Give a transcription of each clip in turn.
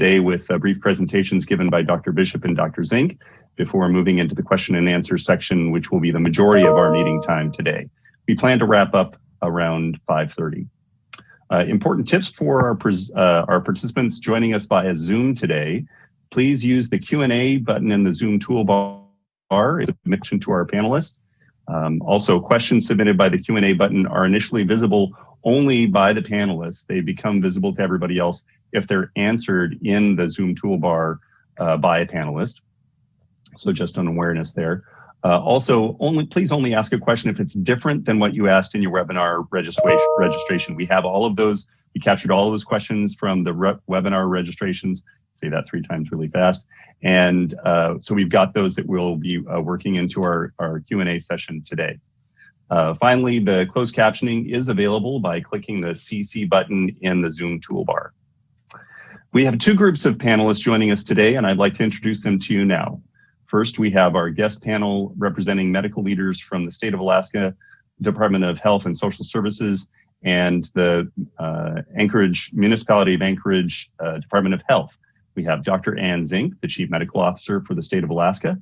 today with brief presentations given by Dr. Bishop and Dr. Zink before moving into the question and answer section, which will be the majority of our meeting time today. We plan to wrap up around 5:30. Important tips for our participants joining us via Zoom today. Please use the Q&A button in the Zoom toolbar. It's a submission to our panelists. Also, questions submitted by the Q&A button are initially visible only by the panelists. They become visible to everybody else if they're answered in the Zoom toolbar by a panelist. So just an awareness there. Also, please only ask a question if it's different than what you asked in your webinar registration. We have all of those. We captured all of those questions from the webinar registrations. Say that 3 times really fast. And so we've got those that we'll be working into our Q&A session today. Finally, the closed captioning is available by clicking the CC button in the Zoom toolbar. We have 2 groups of panelists joining us today, and I'd like to introduce them to you now. First, we have our guest panel representing medical leaders from the State of Alaska Department of Health and Social Services and the Anchorage Municipality of Anchorage Department of Health. We have Dr. Ann Zink, the Chief Medical Officer for the State of Alaska,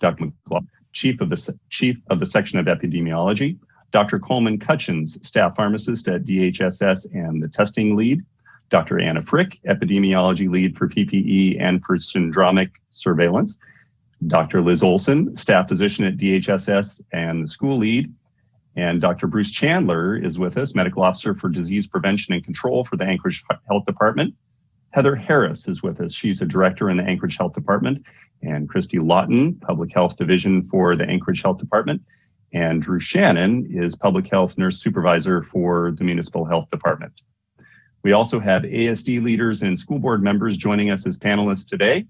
Dr. McLaughlin, Chief of the Section of Epidemiology, Dr. Coleman Cutchins, Staff Pharmacist at DHSS and the Testing Lead, Dr. Anna Frick, Epidemiology Lead for PPE and for Syndromic Surveillance, Dr. Liz Olson, Staff Physician at DHSS and the School Lead, and Dr. Bruce Chandler is with us, Medical Officer for Disease Prevention and Control for the Anchorage Health Department. Heather Harris is with us. She's a director in the Anchorage Health Department. And Christy Lawton, Public Health Division for the Anchorage Health Department. And Drew Shannon is Public Health Nurse Supervisor for the Municipal Health Department. We also have ASD leaders and school board members joining us as panelists today.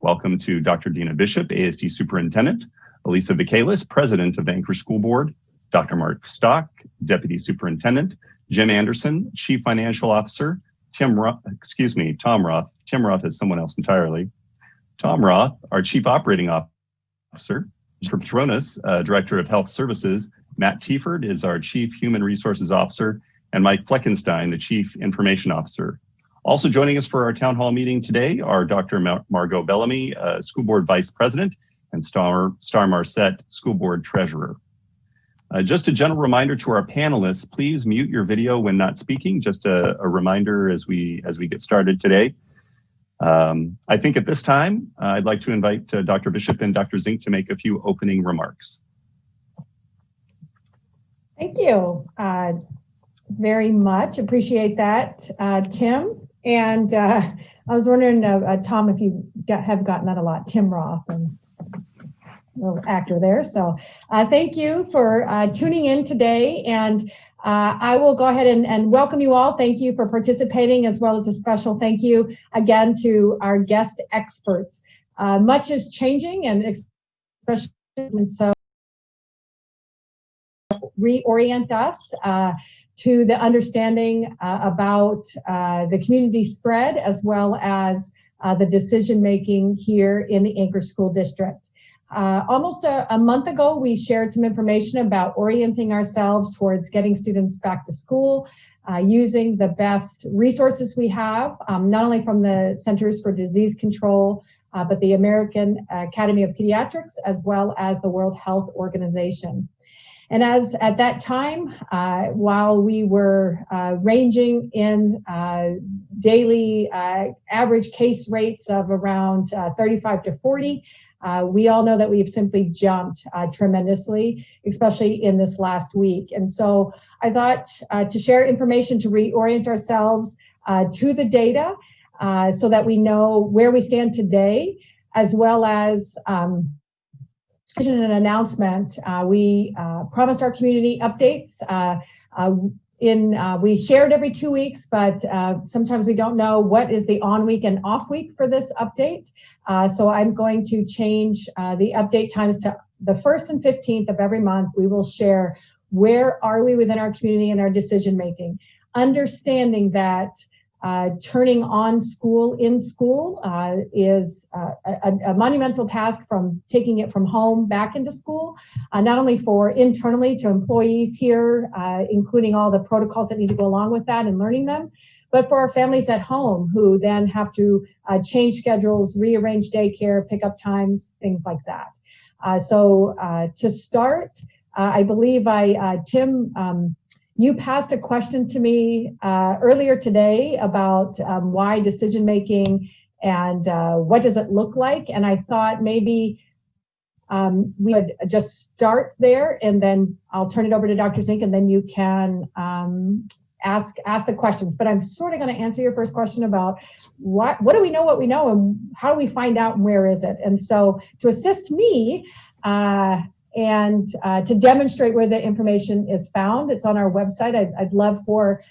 Welcome to Dr. Dina Bishop, ASD Superintendent, Elisa Vikalis, President of the Anchorage School Board, Dr. Mark Stock, Deputy Superintendent, Jim Anderson, Chief Financial Officer, Tom Roth. Tim Roth is someone else entirely. Tom Roth, our Chief Operating Officer, Jennifer Petronas, Director of Health Services, Matt Tieford is our Chief Human Resources Officer, and Mike Fleckenstein, the Chief Information Officer. Also joining us for our town hall meeting today are Dr. Margot Bellamy, School Board Vice President, and Star Marcette, School Board Treasurer. Just a general reminder to our panelists, please mute your video when not speaking. Just a reminder as we get started today. I think at this time, I'd like to invite Dr. Bishop and Dr. Zink to make a few opening remarks. Thank you very much. Appreciate that, Tim. And I was wondering, Tom, if you have gotten that a lot, Tim Roth, and little actor there. So thank you for tuning in today. And I will go ahead and welcome you all. Thank you for participating, as well as a special thank you again to our guest experts. Much is changing, and especially so reorient us to the understanding about the community spread, as well as the decision making here in the Anchorage School District. Almost a month ago, we shared some information about orienting ourselves towards getting students back to school, using the best resources we have, not only from the Centers for Disease Control, but the American Academy of Pediatrics, as well as the World Health Organization. And as at that time, while we were ranging in daily average case rates of around 35 to 40, we all know that we've simply jumped tremendously, especially in this last week. And so I thought to share information to reorient ourselves to the data so that we know where we stand today, as well as an announcement. We promised our community updates. We shared every 2 weeks, but sometimes we don't know what is the on week and off week for this update. So I'm going to change the update times to the 1st and 15th of every month. We will share where are we within our community and our decision making, understanding that turning on school in school is a monumental task, from taking it from home back into school, not only for internally to employees here, including all the protocols that need to go along with that and learning them, but for our families at home who then have to change schedules, rearrange daycare, pick up times, things like that. So to start, I believe Tim, you passed a question to me earlier today about why decision-making and what does it look like? And I thought maybe we would just start there, and then I'll turn it over to Dr. Zink, and then you can ask the questions. But I'm sort of going to answer your first question about what do we know, and how do we find out, and where is it? And so to assist me and to demonstrate where the information is found, it's on our website. I'd love for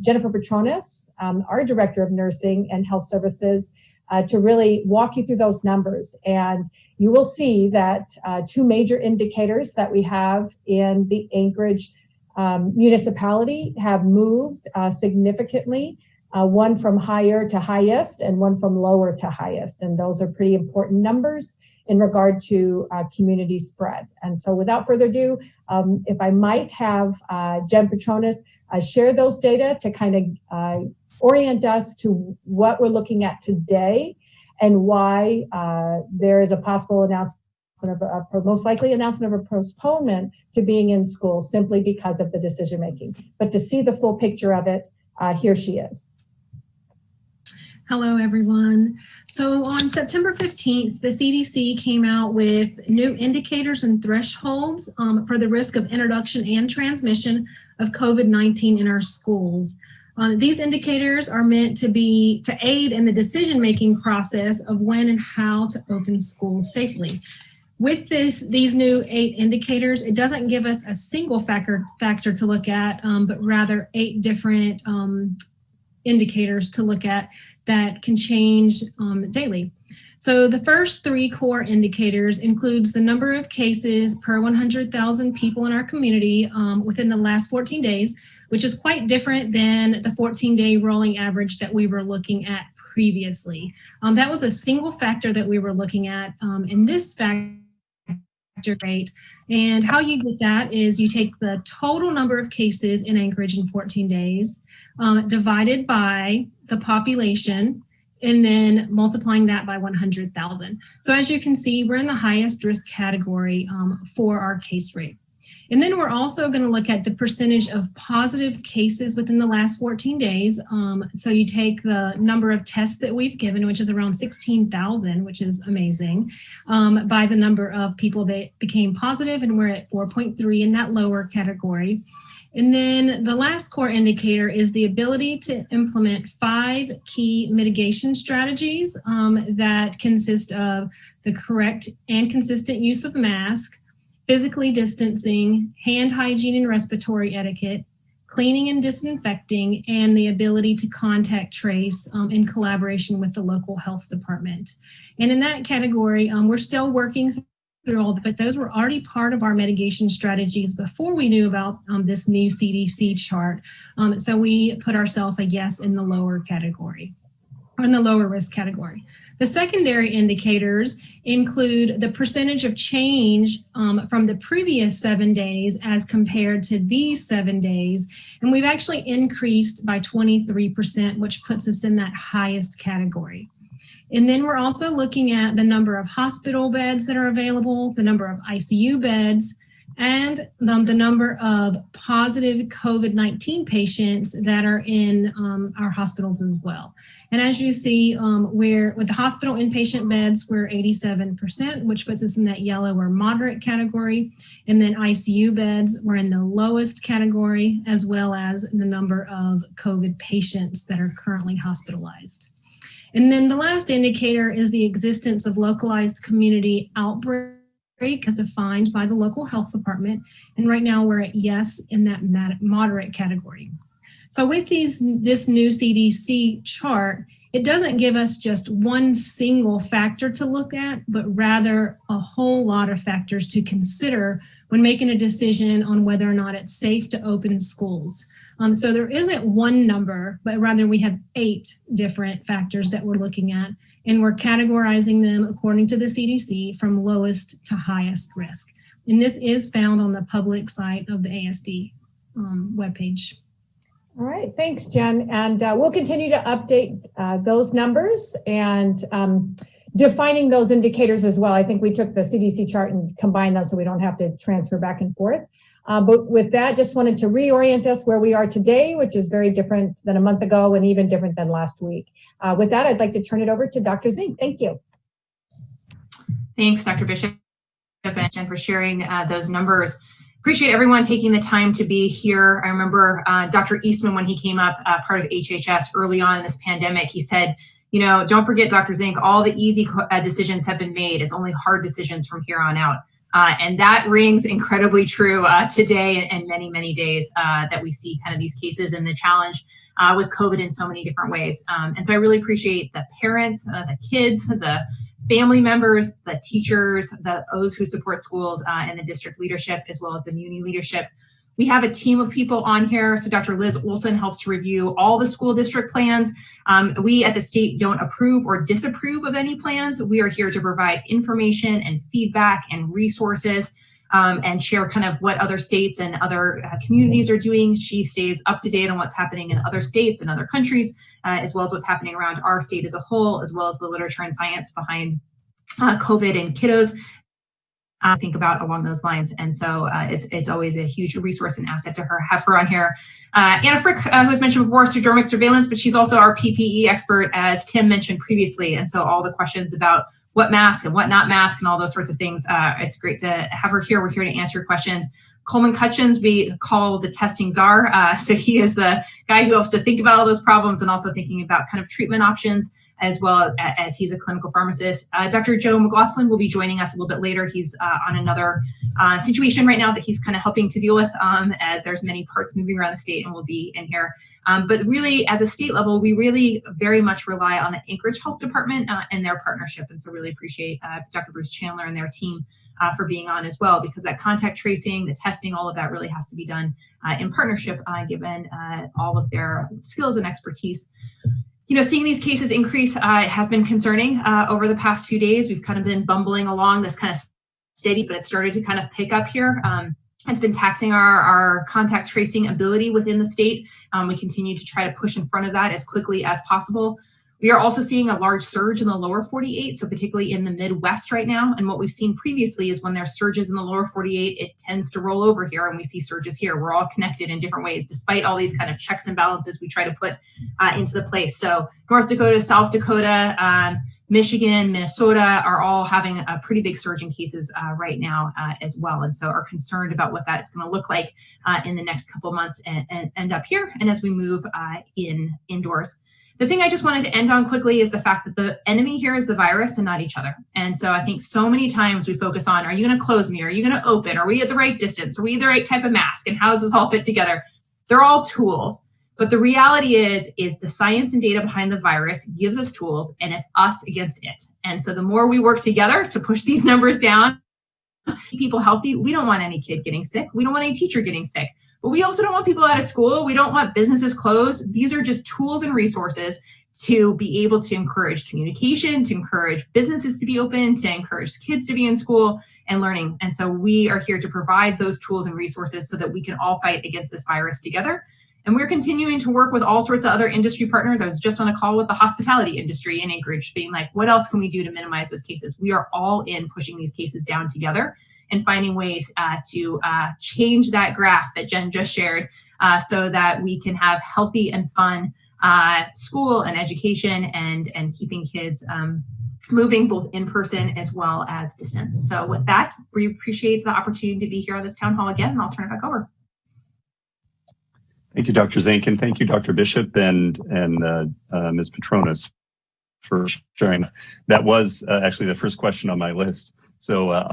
Jennifer Petronas, our Director of Nursing and Health Services, to really walk you through those numbers. And you will see that two major indicators that we have in the Anchorage municipality have moved significantly, one from higher to highest and one from lower to highest. And those are pretty important numbers in regard to community spread. And so without further ado, if I might have Jen Petronas share those data to kind of orient us to what we're looking at today and why there is a possible announcement of most likely announcement of a postponement to being in school simply because of the decision making. But to see the full picture of it, here she is. Hello, everyone. So on September 15th, the CDC came out with new indicators and thresholds for the risk of introduction and transmission of COVID-19 in our schools. These indicators are meant to aid in the decision-making process of when and how to open schools safely. With these new 8 indicators, it doesn't give us a single factor to look at, but rather 8 different indicators to look at that can change daily. So the first 3 core indicators includes the number of cases per 100,000 people in our community within the last 14 days, which is quite different than the 14-day rolling average that we were looking at previously. That was a single factor that we were looking at in this factor rate. And how you get that is you take the total number of cases in Anchorage in 14 days, divided by the population, and then multiplying that by 100,000. So as you can see, we're in the highest risk category for our case rate. And then we're also going to look at the percentage of positive cases within the last 14 days. So you take the number of tests that we've given, which is around 16,000, which is amazing, by the number of people that became positive, and we're at 4.3 in that lower category. And then the last core indicator is the ability to implement 5 key mitigation strategies that consist of the correct and consistent use of mask, physically distancing, hand hygiene and respiratory etiquette, cleaning and disinfecting, and the ability to contact trace in collaboration with the local health department. And in that category, we're still working through all, but those were already part of our mitigation strategies before we knew about this new CDC chart. So we put ourselves a yes in the lower category, or in the lower risk category. The secondary indicators include the percentage of change from the previous 7 days as compared to these 7 days. And we've actually increased by 23%, which puts us in that highest category. And then we're also looking at the number of hospital beds that are available, the number of ICU beds, and the number of positive COVID-19 patients that are in our hospitals as well. And as you see, with the hospital inpatient beds, we're 87%, which puts us in that yellow or moderate category. And then ICU beds, we're in the lowest category, as well as the number of COVID patients that are currently hospitalized. And then the last indicator is the existence of localized community outbreak as defined by the local health department. And right now we're at yes in that moderate category. So with this new CDC chart, it doesn't give us just one single factor to look at, but rather a whole lot of factors to consider when making a decision on whether or not it's safe to open schools. So there isn't one number, but rather we have 8 different factors that we're looking at, and we're categorizing them according to the CDC from lowest to highest risk. And this is found on the public site of the ASD webpage. All right, thanks, Jen. And we'll continue to update those numbers and defining those indicators as well. I think we took the CDC chart and combined them so we don't have to transfer back and forth. But with that, just wanted to reorient us where we are today, which is very different than a month ago and even different than last week. With that, I'd like to turn it over to Dr. Zink. Thank you. Thanks, Dr. Bishop and Jen, for sharing those numbers. Appreciate everyone taking the time to be here. I remember Dr. Eastman, when he came up, part of HHS early on in this pandemic, he said, you know, don't forget, Dr. Zink, all the easy decisions have been made. It's only hard decisions from here on out. And that rings incredibly true today and many, many days that we see kind of these cases and the challenge with COVID in so many different ways. And so I really appreciate the parents, the kids, the family members, the teachers, those who support schools and the district leadership, as well as the muni leadership. We have a team of people on here. So Dr. Liz Olson helps to review all the school district plans. We at the state don't approve or disapprove of any plans. We are here to provide information and feedback and resources and share kind of what other states and other communities are doing. She stays up to date on what's happening in other states and other countries, as well as what's happening around our state as a whole, as well as the literature and science behind COVID and kiddos. Think about along those lines. And so it's always a huge resource and asset to have her on here. Anna Frick, who was mentioned before, syndromic surveillance, but she's also our PPE expert, as Tim mentioned previously. And so all the questions about what mask and what not mask and all those sorts of things, it's great to have her here. We're here to answer your questions. Coleman Cutchins, we call the testing czar. So he is the guy who helps to think about all those problems and also thinking about kind of treatment options, as well as he's a clinical pharmacist. Dr. Joe McLaughlin will be joining us a little bit later. He's on another situation right now that he's kind of helping to deal with as there's many parts moving around the state and will be in here. But really, as a state level, we really very much rely on the Anchorage Health Department and their partnership. And so really appreciate Dr. Bruce Chandler and their team for being on as well, because that contact tracing, the testing, all of that really has to be done in partnership, given all of their skills and expertise. You know, seeing these cases increase has been concerning over the past few days. We've kind of been bumbling along this kind of steady, but it started to kind of pick up here. It's been taxing our contact tracing ability within the state. We continue to try to push in front of that as quickly as possible. We are also seeing a large surge in the lower 48, so particularly in the Midwest right now. And what we've seen previously is when there's surges in the lower 48, it tends to roll over here and we see surges here. We're all connected in different ways, despite all these kind of checks and balances we try to put into the place. So North Dakota, South Dakota, Michigan, Minnesota are all having a pretty big surge in cases right now as well. And so are concerned about what that's going to look like in the next couple months and end up here. And as we move indoors. The thing I just wanted to end on quickly is the fact that the enemy here is the virus and not each other. And so I think so many times we focus on, are you going to close me? Are you going to open? Are we at the right distance? Are we the right type of mask? And how does this all fit together? They're all tools. But the reality is the science and data behind the virus gives us tools, and it's us against it. And so the more we work together to push these numbers down, keep people healthy, we don't want any kid getting sick. We don't want any teacher getting sick. But we also don't want people out of school. We don't want businesses closed. These are just tools and resources to be able to encourage communication, to encourage businesses to be open, to encourage kids to be in school and learning. And so we are here to provide those tools and resources so that we can all fight against this virus together. And we're continuing to work with all sorts of other industry partners. I was just on a call with the hospitality industry in Anchorage, being like, what else can we do to minimize those cases? We are all in pushing these cases down together and finding ways to change that graph that Jen just shared so that we can have healthy and fun school and education and keeping kids moving both in person as well as distance. So with that, we appreciate the opportunity to be here on this town hall again, and I'll turn it back over. Thank you, Dr. Zink, and thank you, Dr. Bishop and Ms. Petronas for sharing. That was actually the first question on my list. So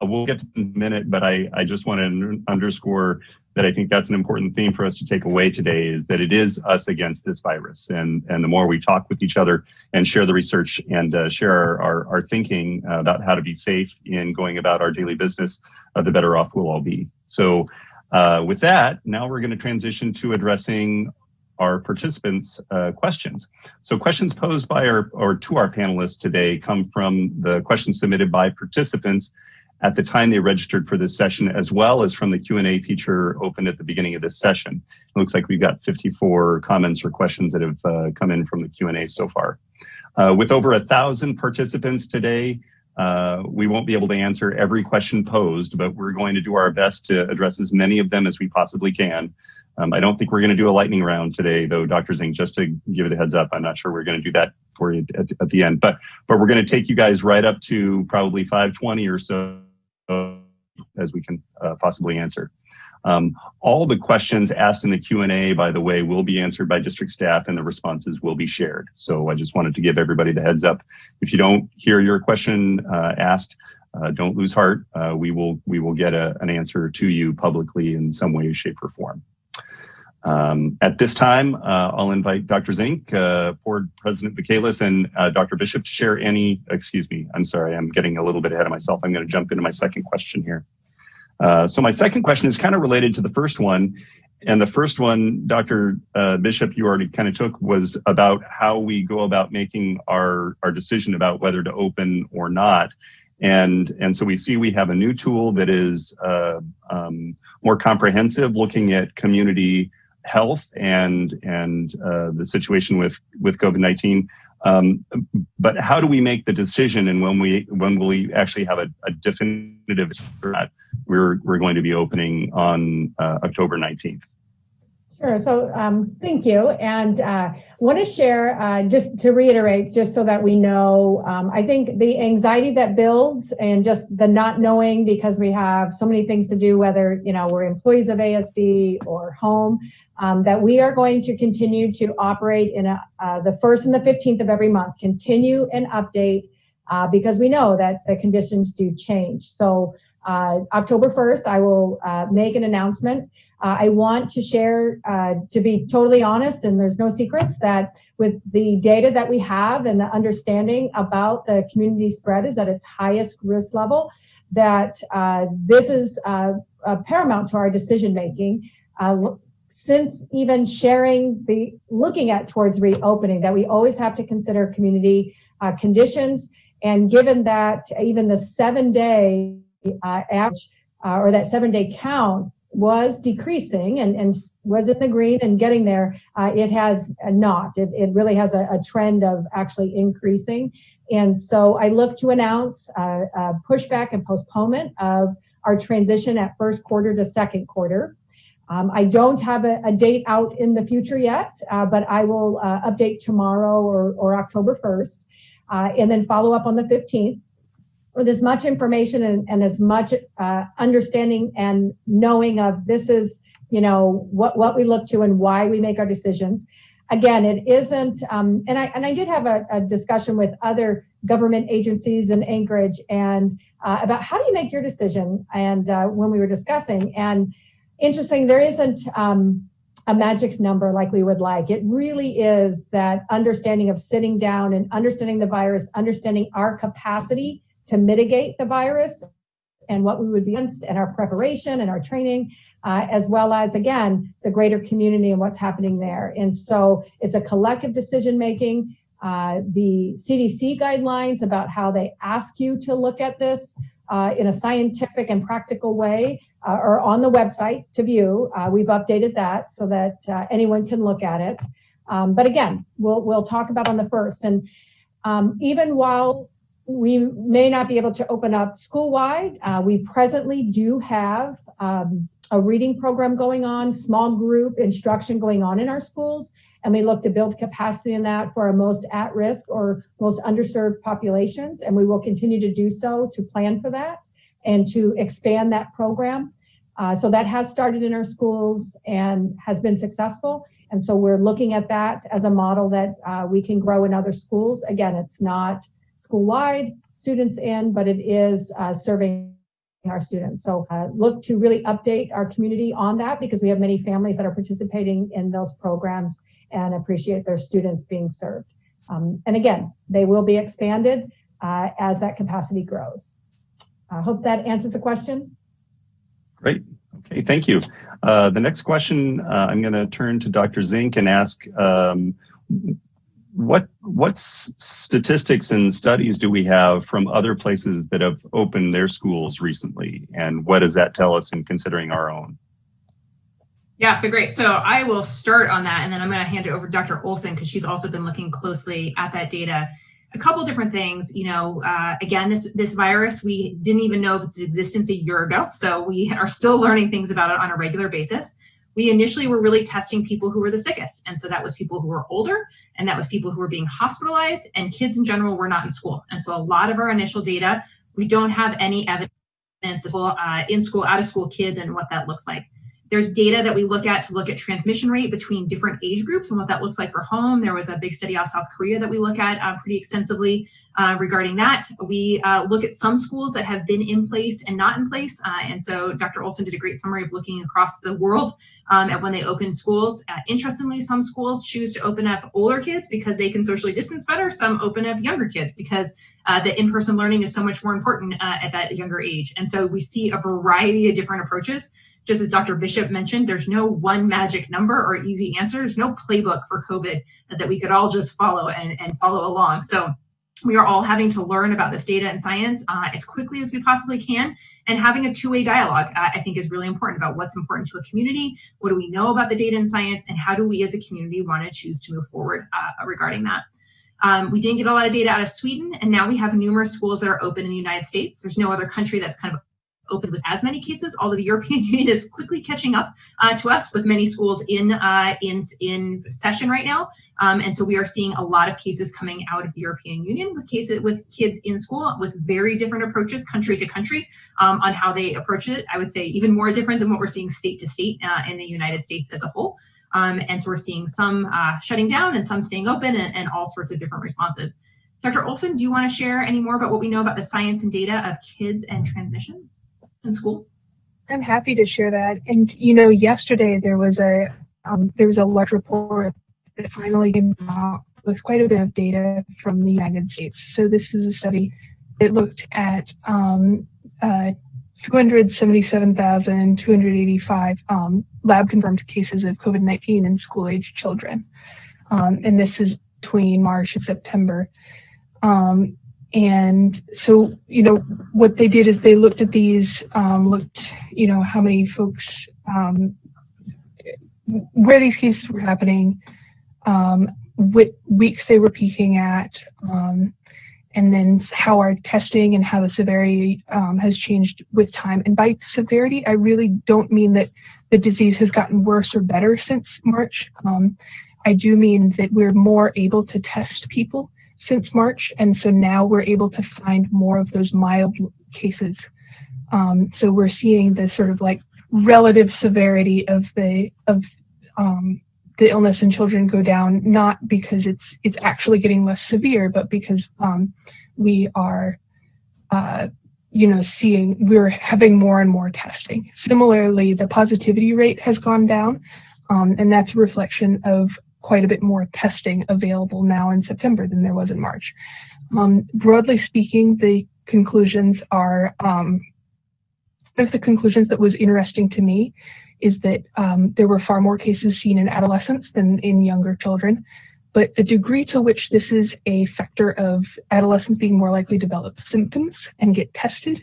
we'll get to it in a minute, but I just want to underscore that I think that's an important theme for us to take away today, is that it is us against this virus. And the more we talk with each other and share the research and share our thinking about how to be safe in going about our daily business, the better off we'll all be. So with that, now we're going to transition to addressing our participants' questions. So questions posed by to our panelists today come from the questions submitted by participants at the time they registered for this session, as well as from the Q&A feature opened at the beginning of this session. It looks like we've got 54 comments or questions that have come in from the Q&A so far. With over 1,000 participants today, we won't be able to answer every question posed, but we're going to do our best to address as many of them as we possibly can. I don't think we're going to do a lightning round today, though, Dr. Zink, just to give you the heads up. I'm not sure we're going to do that for you at the end, but we're going to take you guys right up to probably 5:20 or so as we can possibly answer. All the questions asked in the Q&A, by the way, will be answered by district staff and the responses will be shared. So I just wanted to give everybody the heads up. If you don't hear your question asked, don't lose heart. We will get an answer to you publicly in some way, shape, or form. At this time, I'll invite Dr. Zink, Board President Michaelis, and Dr. Bishop to share any, excuse me, I'm sorry, I'm getting a little bit ahead of myself. I'm going to jump into my second question here. So my second question is kind of related to the first one. And the first one, Dr. Bishop, you already kind of took, was about how we go about making our decision about whether to open or not. And so we see we have a new tool that is more comprehensive, looking at community health and the situation with COVID-19. But how do we make the decision, and when will we actually have a definitive that we're going to be opening on October 19th? Sure. So thank you. And want to share, just to reiterate, just so that we know, I think the anxiety that builds and just the not knowing, because we have so many things to do, whether we're employees of ASD or home, that we are going to continue to operate in the 1st and the 15th of every month, continue and update, because we know that the conditions do change. So October 1st, I will make an announcement. I want to share, to be totally honest, and there's no secrets, that with the data that we have and the understanding about the community spread is at its highest risk level, that this is paramount to our decision making. Since even sharing looking at towards reopening, that we always have to consider community conditions. And given that even the 7-day average or that 7-day count was decreasing and was in the green and getting there, it has not. It really has a trend of actually increasing. And so I look to announce a pushback and postponement of our transition at first quarter to second quarter. I don't have a date out in the future yet, but I will update tomorrow or October 1st, and then follow up on the 15th. With as much information and as much understanding and knowing of this is, what we look to and why we make our decisions. Again, it isn't, and I did have a discussion with other government agencies in Anchorage and about how do you make your decision, and when we were discussing, and interesting, there isn't a magic number like we would like. It really is that understanding of sitting down and understanding the virus, understanding our capacity to mitigate the virus and what we would be against, and our preparation and our training, as well as, again, the greater community and what's happening there. And so it's a collective decision making. The CDC guidelines about how they ask you to look at this in a scientific and practical way are on the website to view. We've updated that so that anyone can look at it. But again, we'll talk about on the 1st. And even while we may not be able to open up school-wide, we presently do have a reading program going on, small group instruction going on in our schools, and we look to build capacity in that for our most at-risk or most underserved populations, and we will continue to do so to plan for that and to expand that program. So that has started in our schools and has been successful, and so we're looking at that as a model that we can grow in other schools. Again, it's not school-wide students in, but it is serving our students. So look to really update our community on that, because we have many families that are participating in those programs and appreciate their students being served. And again, they will be expanded as that capacity grows. I hope that answers the question. Great. Okay, thank you. The next question, I'm going to turn to Dr. Zink and ask, what statistics and studies do we have from other places that have opened their schools recently? And what does that tell us in considering our own? Yeah, so great. So I will start on that, and then I'm going to hand it over to Dr. Olson because she's also been looking closely at that data. A couple different things, again, this virus, we didn't even know of its existence a year ago. So we are still learning things about it on a regular basis. We initially were really testing people who were the sickest. And so that was people who were older, and that was people who were being hospitalized, and kids in general were not in school. And so a lot of our initial data, we don't have any evidence of in school, out of school kids and what that looks like. There's data that we look at to look at transmission rate between different age groups and what that looks like for home. There was a big study out of South Korea that we look at pretty extensively regarding that. We look at some schools that have been in place and not in place. And so Dr. Olson did a great summary of looking across the world at when they open schools. Interestingly, some schools choose to open up older kids because they can socially distance better. Some open up younger kids because the in-person learning is so much more important at that younger age. And so we see a variety of different approaches. Just as Dr. Bishop mentioned, there's no one magic number or easy answer. There's no playbook for COVID that we could all just follow and follow along. So we are all having to learn about this data and science as quickly as we possibly can. And having a two-way dialogue, I think, is really important about what's important to a community. What do we know about the data and science? And how do we as a community want to choose to move forward regarding that? We didn't get a lot of data out of Sweden. And now we have numerous schools that are open in the United States. There's no other country that's kind of open with as many cases, although the European Union is quickly catching up to us with many schools in session right now. And so we are seeing a lot of cases coming out of the European Union with kids in school with very different approaches country to country on how they approach it. I would say even more different than what we're seeing state to state in the United States as a whole. And so we're seeing some shutting down and some staying open and all sorts of different responses. Dr. Olson, do you want to share any more about what we know about the science and data of kids and transmission in school? I'm happy to share that. And yesterday there was a large report that finally came out with quite a bit of data from the United States. So this is a study that looked at 277,285 lab confirmed cases of COVID-19 in school-age children, and this is between March and September. And so, what they did is they looked at these, how many folks, where these cases were happening, what weeks they were peaking at, and then how our testing and how the severity has changed with time. And by severity, I really don't mean that the disease has gotten worse or better since March. I do mean that we're more able to test people since March, and so now we're able to find more of those mild cases. So we're seeing the sort of like relative severity of the illness in children go down, not because it's actually getting less severe, but because we are we're having more and more testing. Similarly, the positivity rate has gone down, and that's a reflection of quite a bit more testing available now in September than there was in March. Broadly speaking, the conclusions are, one of the conclusions that was interesting to me is that there were far more cases seen in adolescents than in younger children, but the degree to which this is a factor of adolescents being more likely to develop symptoms and get tested,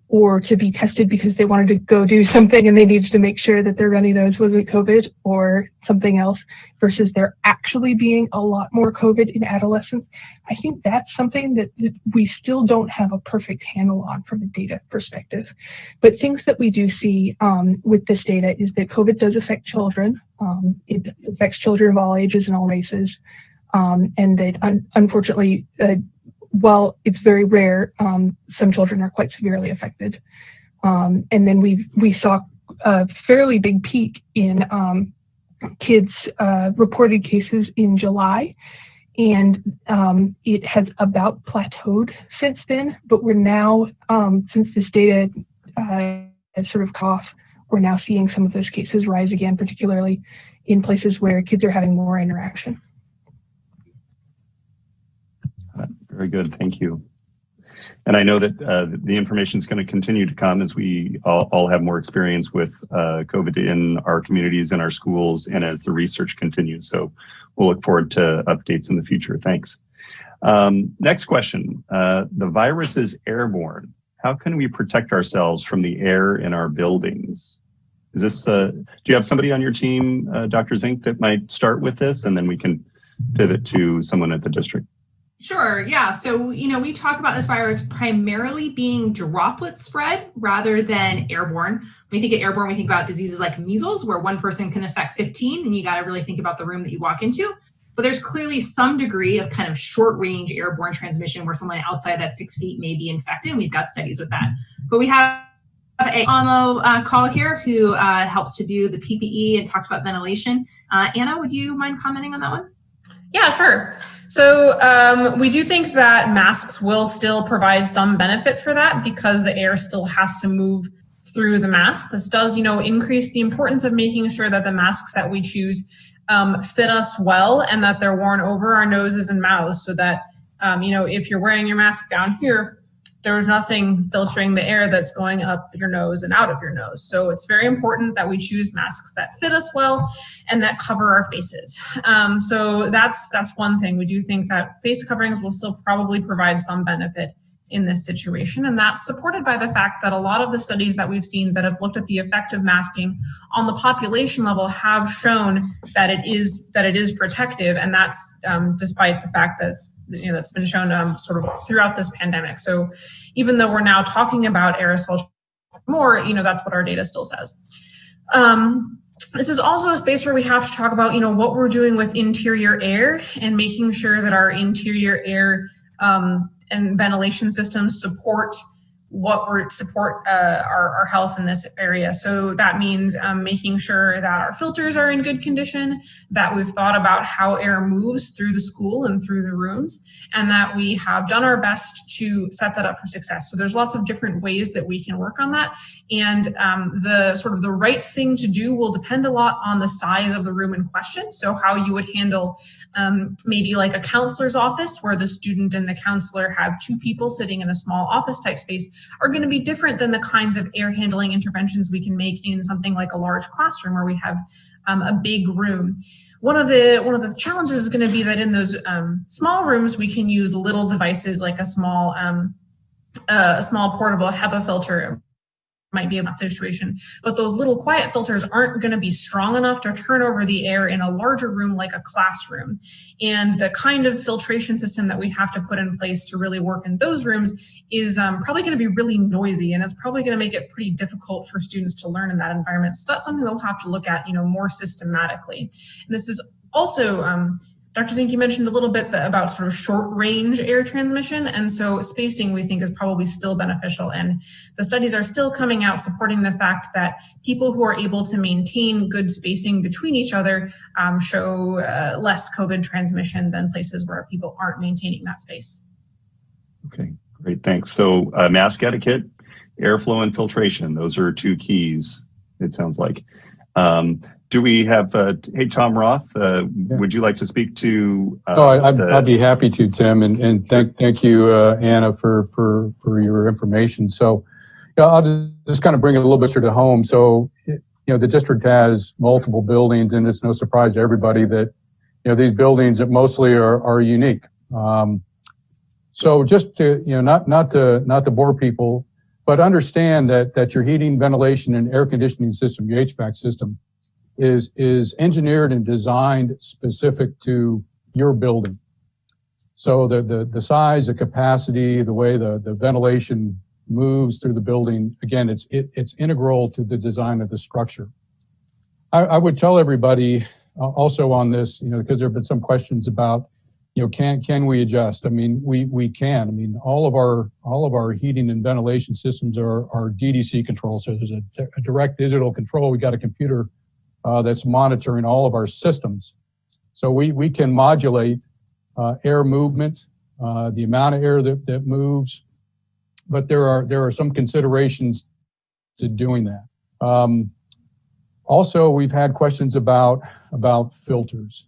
or to be tested because they wanted to go do something and they needed to make sure that their runny nose wasn't COVID or something else, versus there actually being a lot more COVID in adolescents. I think that's something that we still don't have a perfect handle on from a data perspective. But things that we do see with this data is that COVID does affect children. It affects children of all ages and all races. And that unfortunately, while it's very rare, some children are quite severely affected. And then we saw a fairly big peak in kids reported cases in July, and it has about plateaued since then, but we're now, since this data has sort of come off, we're now seeing some of those cases rise again, particularly in places where kids are having more interaction. Very good, thank you. And I know that the information is going to continue to come as we all have more experience with COVID in our communities and our schools, and as the research continues. So we'll look forward to updates in the future. Thanks. Next question. The virus is airborne. How can we protect ourselves from the air in our buildings? Is this, do you have somebody on your team, Dr. Zink, that might start with this, and then we can pivot to someone at the district? Sure, yeah. So, we talk about this virus primarily being droplet spread rather than airborne. When we think of airborne, we think about diseases like measles, where one person can affect 15, and you got to really think about the room that you walk into. But there's clearly some degree of kind of short range airborne transmission where someone outside that 6 feet may be infected, and we've got studies with that. But we have on the call here who helps to do the PPE and talked about ventilation. Anna, would you mind commenting on that one? Yeah, sure. So we do think that masks will still provide some benefit for that because the air still has to move through the mask. This does, increase the importance of making sure that the masks that we choose fit us well and that they're worn over our noses and mouths so that, if you're wearing your mask down here, there's nothing filtering the air that's going up your nose and out of your nose. So it's very important that we choose masks that fit us well and that cover our faces. So that's one thing. We do think that face coverings will still probably provide some benefit in this situation. And that's supported by the fact that a lot of the studies that we've seen that have looked at the effect of masking on the population level have shown that it is protective. And that's despite the fact that that's been shown sort of throughout this pandemic. So even though we're now talking about aerosol more, that's what our data still says. This is also a space where we have to talk about, what we're doing with interior air and making sure that our interior air and ventilation systems support our health in this area. So that means making sure that our filters are in good condition, that we've thought about how air moves through the school and through the rooms, and that we have done our best to set that up for success. So there's lots of different ways that we can work on that. And the right thing to do will depend a lot on the size of the room in question. So how you would handle maybe like a counselor's office where the student and the counselor have two people sitting in a small office type space are going to be different than the kinds of air handling interventions we can make in something like a large classroom where we have a big room. One of the challenges is going to be that in those small rooms, we can use little devices like a small portable HEPA filter might be in that situation, but those little quiet filters aren't going to be strong enough to turn over the air in a larger room like a classroom. And the kind of filtration system that we have to put in place to really work in those rooms is probably going to be really noisy, and it's probably going to make it pretty difficult for students to learn in that environment. So that's something that we'll have to look at, more systematically. And this is also Dr. Zink, you mentioned a little bit about sort of short range air transmission. And so spacing we think is probably still beneficial. And the studies are still coming out supporting the fact that people who are able to maintain good spacing between each other show less COVID transmission than places where people aren't maintaining that space. Okay, great, thanks. So mask etiquette, airflow and filtration, those are two keys, it sounds like. Do we have, hey, Tom Roth, would you like to speak to? I'd be happy to, Tim, and thank you, Anna, for your information. So I'll just kind of bring it a little bit to home. So, the district has multiple buildings, and it's no surprise to everybody that, these buildings that mostly are unique. So just to, not to bore people, but understand that your heating, ventilation, and air conditioning system, your HVAC system, is engineered and designed specific to your building. So the size, the capacity, the way the ventilation moves through the building, again, it's integral to the design of the structure. I would tell everybody also on this, because there have been some questions about, can we adjust? I mean, we can. I mean, all of our heating and ventilation systems are DDC controlled. So there's a direct digital control. We got a computer that's monitoring all of our systems. So we can modulate air movement, the amount of air that moves, but there are some considerations to doing that. Also, we've had questions about filters.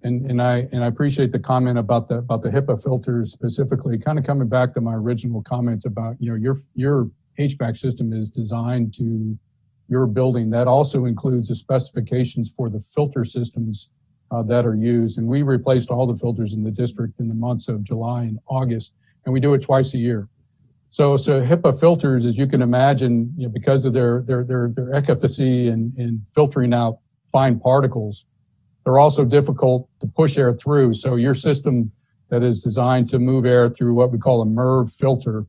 And I appreciate the comment about the HEPA filters specifically, kind of coming back to my original comments about, your HVAC system is designed to your building. That also includes the specifications for the filter systems that are used. And we replaced all the filters in the district in the months of July and August, and we do it twice a year. So HEPA filters, as you can imagine, because of their efficacy in filtering out fine particles, they're also difficult to push air through. So your system that is designed to move air through what we call a MERV filter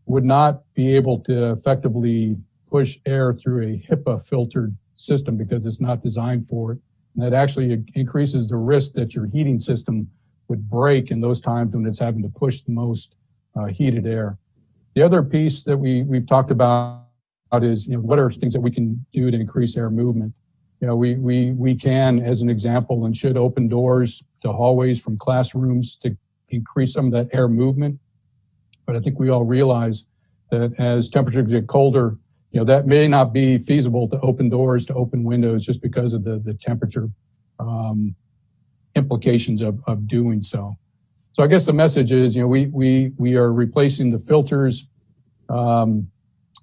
would not be able to effectively push air through a HEPA filtered system because it's not designed for it. And that actually increases the risk that your heating system would break in those times when it's having to push the most heated air. The other piece that we've talked about is, what are things that we can do to increase air movement? We can, as an example, and should open doors to hallways from classrooms to increase some of that air movement. But I think we all realize that as temperatures get colder, that may not be feasible to open doors, to open windows, just because of the temperature implications of doing so. So I guess the message is, we are replacing the filters on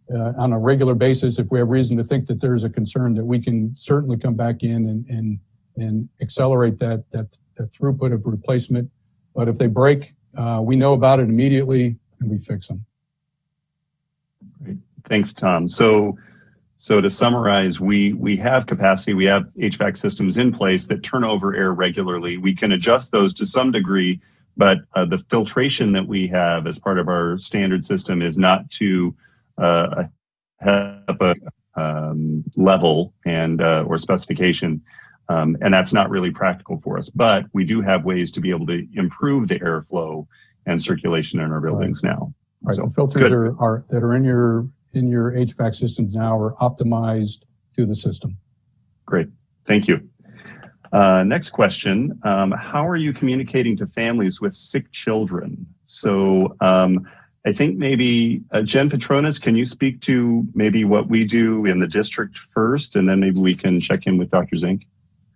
a regular basis. If we have reason to think that there's a concern, that we can certainly come back in and accelerate that throughput of replacement. But if they break, we know about it immediately and we fix them. Great. Thanks, Tom. So to summarize, we have capacity, we have HVAC systems in place that turn over air regularly. We can adjust those to some degree, but the filtration that we have as part of our standard system is not to a HEPA level and or specification, and that's not really practical for us. But we do have ways to be able to improve the airflow and circulation in our buildings now. Right. So the filters that are in your HVAC systems now are optimized to the system. Great, thank you. Next question, how are you communicating to families with sick children? So I think maybe Jen Petronas, can you speak to maybe what we do in the district first, and then maybe we can check in with Dr. Zink?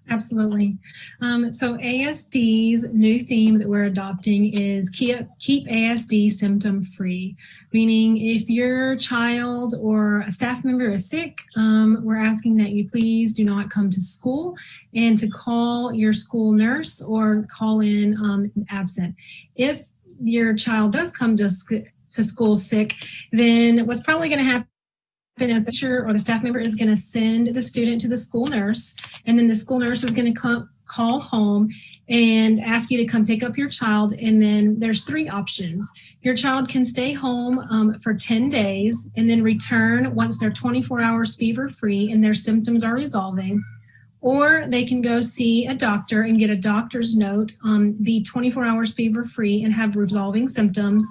Absolutely. So ASD's new theme that we're adopting is keep ASD symptom free, meaning if your child or a staff member is sick, we're asking that you please do not come to school and to call your school nurse or call in absent. If your child does come to school sick, then what's probably going to happen is the teacher or the staff member is going to send the student to the school nurse, and then the school nurse is going to call home and ask you to come pick up your child. And then there's three options. Your child can stay home for 10 days and then return once they're 24 hours fever free and their symptoms are resolving. Or they can go see a doctor and get a doctor's note, be 24 hours fever free and have resolving symptoms.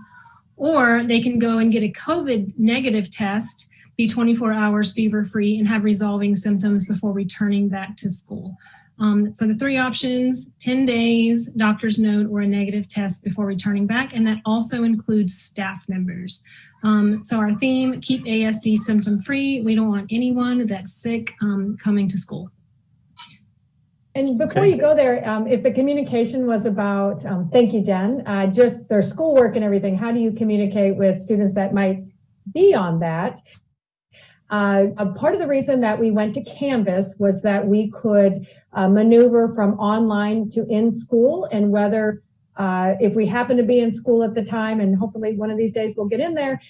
Or they can go and get a COVID negative test, be 24 hours fever free and have resolving symptoms before returning back to school. So the three options: 10 days, doctor's note, or a negative test before returning back. And that also includes staff members. So our theme, keep ASD symptom free. We don't want anyone that's sick coming to school. And before you go there, if the communication was about, thank you, Jen, just their schoolwork and everything, how do you communicate with students that might be on that? A part of the reason that we went to Canvas was that we could maneuver from online to in school, and whether if we happen to be in school at the time, and hopefully one of these days we'll get in there,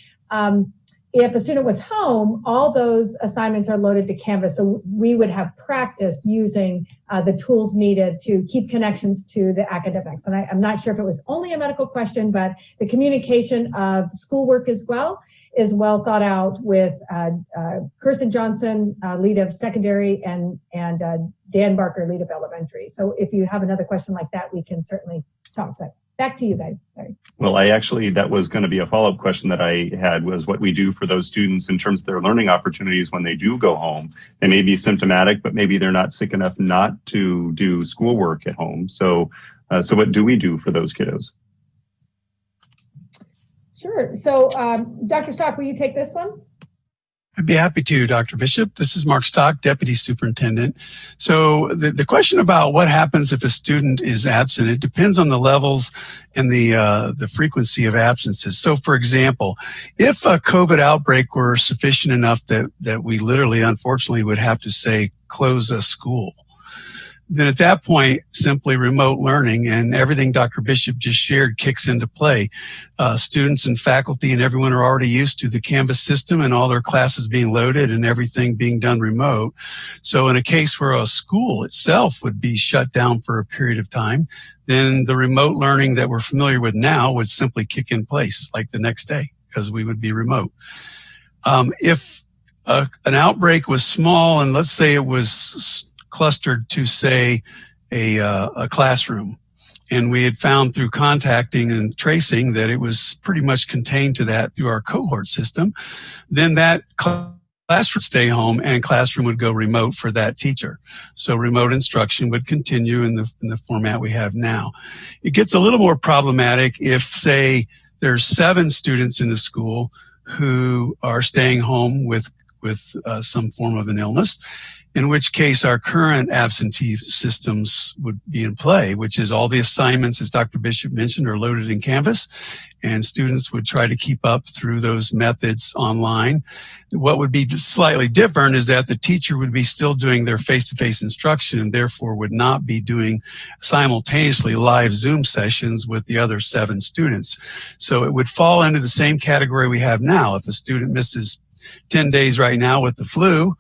if a student was home, all those assignments are loaded to Canvas. So we would have practice using the tools needed to keep connections to the academics. And I'm not sure if it was only a medical question, but the communication of schoolwork as well is well thought out with Kirsten Johnson, lead of secondary, and Dan Barker, lead of elementary. So if you have another question like that, we can certainly talk to that. Back to you guys. Sorry. Well, that was going to be a follow-up question that I had, was what we do for those students in terms of their learning opportunities when they do go home. They may be symptomatic, but maybe they're not sick enough not to do schoolwork at home. So what do we do for those kiddos? Sure. So Dr. Stock, will you take this one? I'd be happy to, Dr. Bishop. This is Mark Stock, Deputy Superintendent. So the question about what happens if a student is absent, it depends on the levels and the frequency of absences. So for example, if a COVID outbreak were sufficient enough that we literally, unfortunately, would have to say close a school, then at that point, simply remote learning and everything Dr. Bishop just shared kicks into play. Students and faculty and everyone are already used to the Canvas system and all their classes being loaded and everything being done remote. So in a case where a school itself would be shut down for a period of time, then the remote learning that we're familiar with now would simply kick in place like the next day because we would be remote. If an outbreak was small and let's say it was clustered to, say, a classroom. And we had found through contacting and tracing that it was pretty much contained to that through our cohort system. Then that class would stay home and classroom would go remote for that teacher. So remote instruction would continue in the format we have now. It gets a little more problematic if, say, there's 7 students in the school who are staying home with some form of an illness, in which case our current absentee systems would be in play, which is all the assignments, as Dr. Bishop mentioned, are loaded in Canvas, and students would try to keep up through those methods online. What would be slightly different is that the teacher would be still doing their face-to-face instruction and therefore would not be doing simultaneously live Zoom sessions with the other 7 students. So it would fall into the same category we have now. If a student misses 10 days right now with the flu,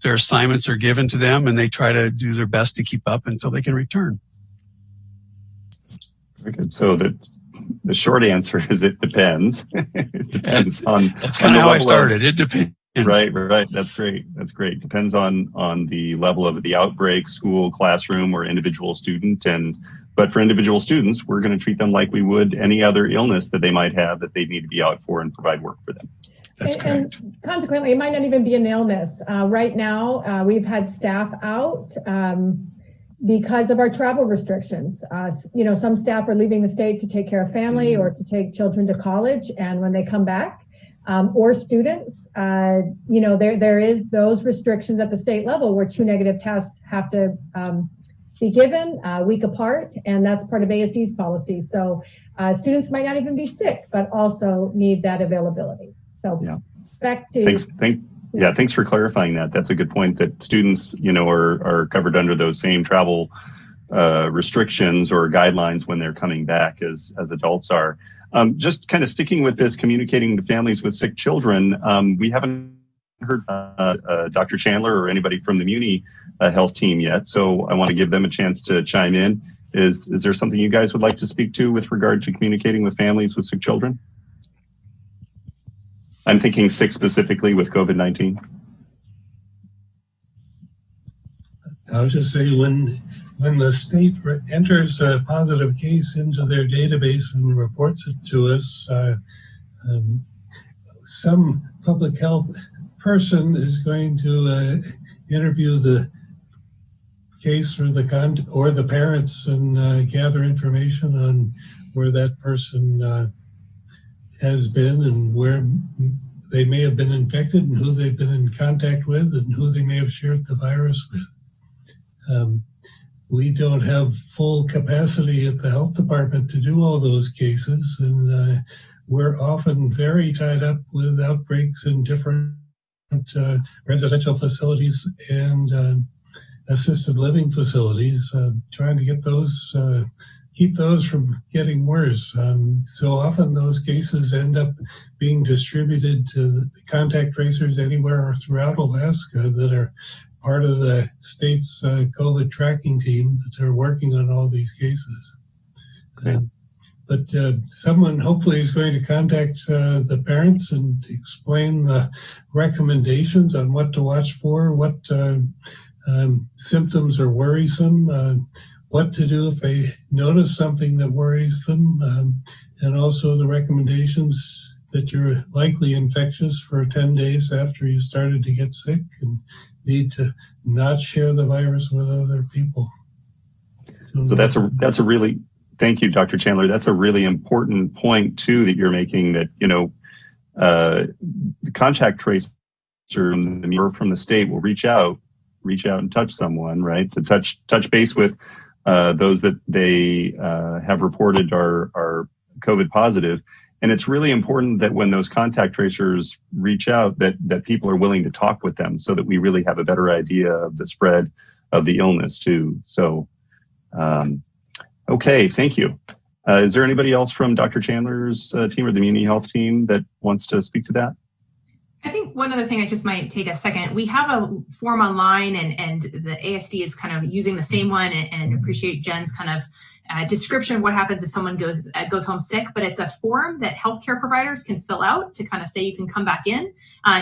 their assignments are given to them and they try to do their best to keep up until they can return. Very good. So the short answer is it depends. It depends on. That's kind of how I started. It depends. Right. That's great. Depends on the level of the outbreak, school, classroom, or individual student. But for individual students, we're going to treat them like we would any other illness that they might have that they need to be out for and provide work for them. That's correct. And consequently, it might not even be an illness. Right now, we've had staff out because of our travel restrictions. Some staff are leaving the state to take care of family or to take children to college. And when they come back, or students, there is those restrictions at the state level where 2 negative tests have to be given a week apart. And that's part of ASD's policy. So students might not even be sick, but also need that availability. So yeah. Back to thanks for clarifying that. That's a good point that students, are covered under those same travel restrictions or guidelines when they're coming back as adults are. Just kind of sticking with this, communicating to families with sick children. We haven't heard Dr. Chandler or anybody from the Muni health team yet, so I want to give them a chance to chime in. Is there something you guys would like to speak to with regard to communicating with families with sick children? I'm thinking sick specifically with COVID-19. I'll just say when the state enters a positive case into their database and reports it to us, some public health person is going to interview the case or the parents and gather information on where that person has been and where they may have been infected and who they've been in contact with and who they may have shared the virus with. We don't have full capacity at the health department to do all those cases, and we're often very tied up with outbreaks in different residential facilities and assisted living facilities, trying to get those keep those from getting worse. So often those cases end up being distributed to the contact tracers anywhere throughout Alaska that are part of the state's COVID tracking team that are working on all these cases. Okay. But someone hopefully is going to contact the parents and explain the recommendations on what to watch for, what symptoms are worrisome, what to do if they notice something that worries them, and also the recommendations that you're likely infectious for 10 days after you started to get sick and need to not share the virus with other people. So that's a really, thank you, Dr. Chandler. That's a really important point too that you're making, that, the contact tracers from the state will reach out and touch someone, right? To touch base with those that they have reported are COVID positive. And it's really important that when those contact tracers reach out, that people are willing to talk with them so that we really have a better idea of the spread of the illness too. So, okay, thank you. Is there anybody else from Dr. Chandler's team or the Community Health team that wants to speak to that? I think one other thing I just might take a second. We have a form online and the ASD is kind of using the same one and appreciate Jen's kind of description of what happens if someone goes home sick, but it's a form that healthcare providers can fill out to kind of say you can come back in.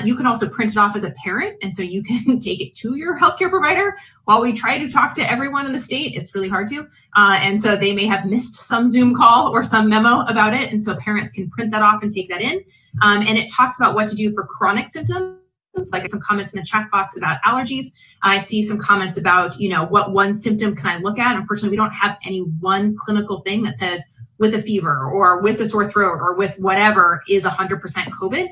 You can also print it off as a parent, and so you can take it to your healthcare provider. While we try to talk to everyone in the state, it's really hard to. And so they may have missed some Zoom call or some memo about it, and so parents can print that off and take that in. And it talks about what to do for chronic symptoms, like some comments in the chat box about allergies. I see some comments about, what one symptom can I look at? Unfortunately, we don't have any one clinical thing that says with a fever or with a sore throat or with whatever is 100% COVID.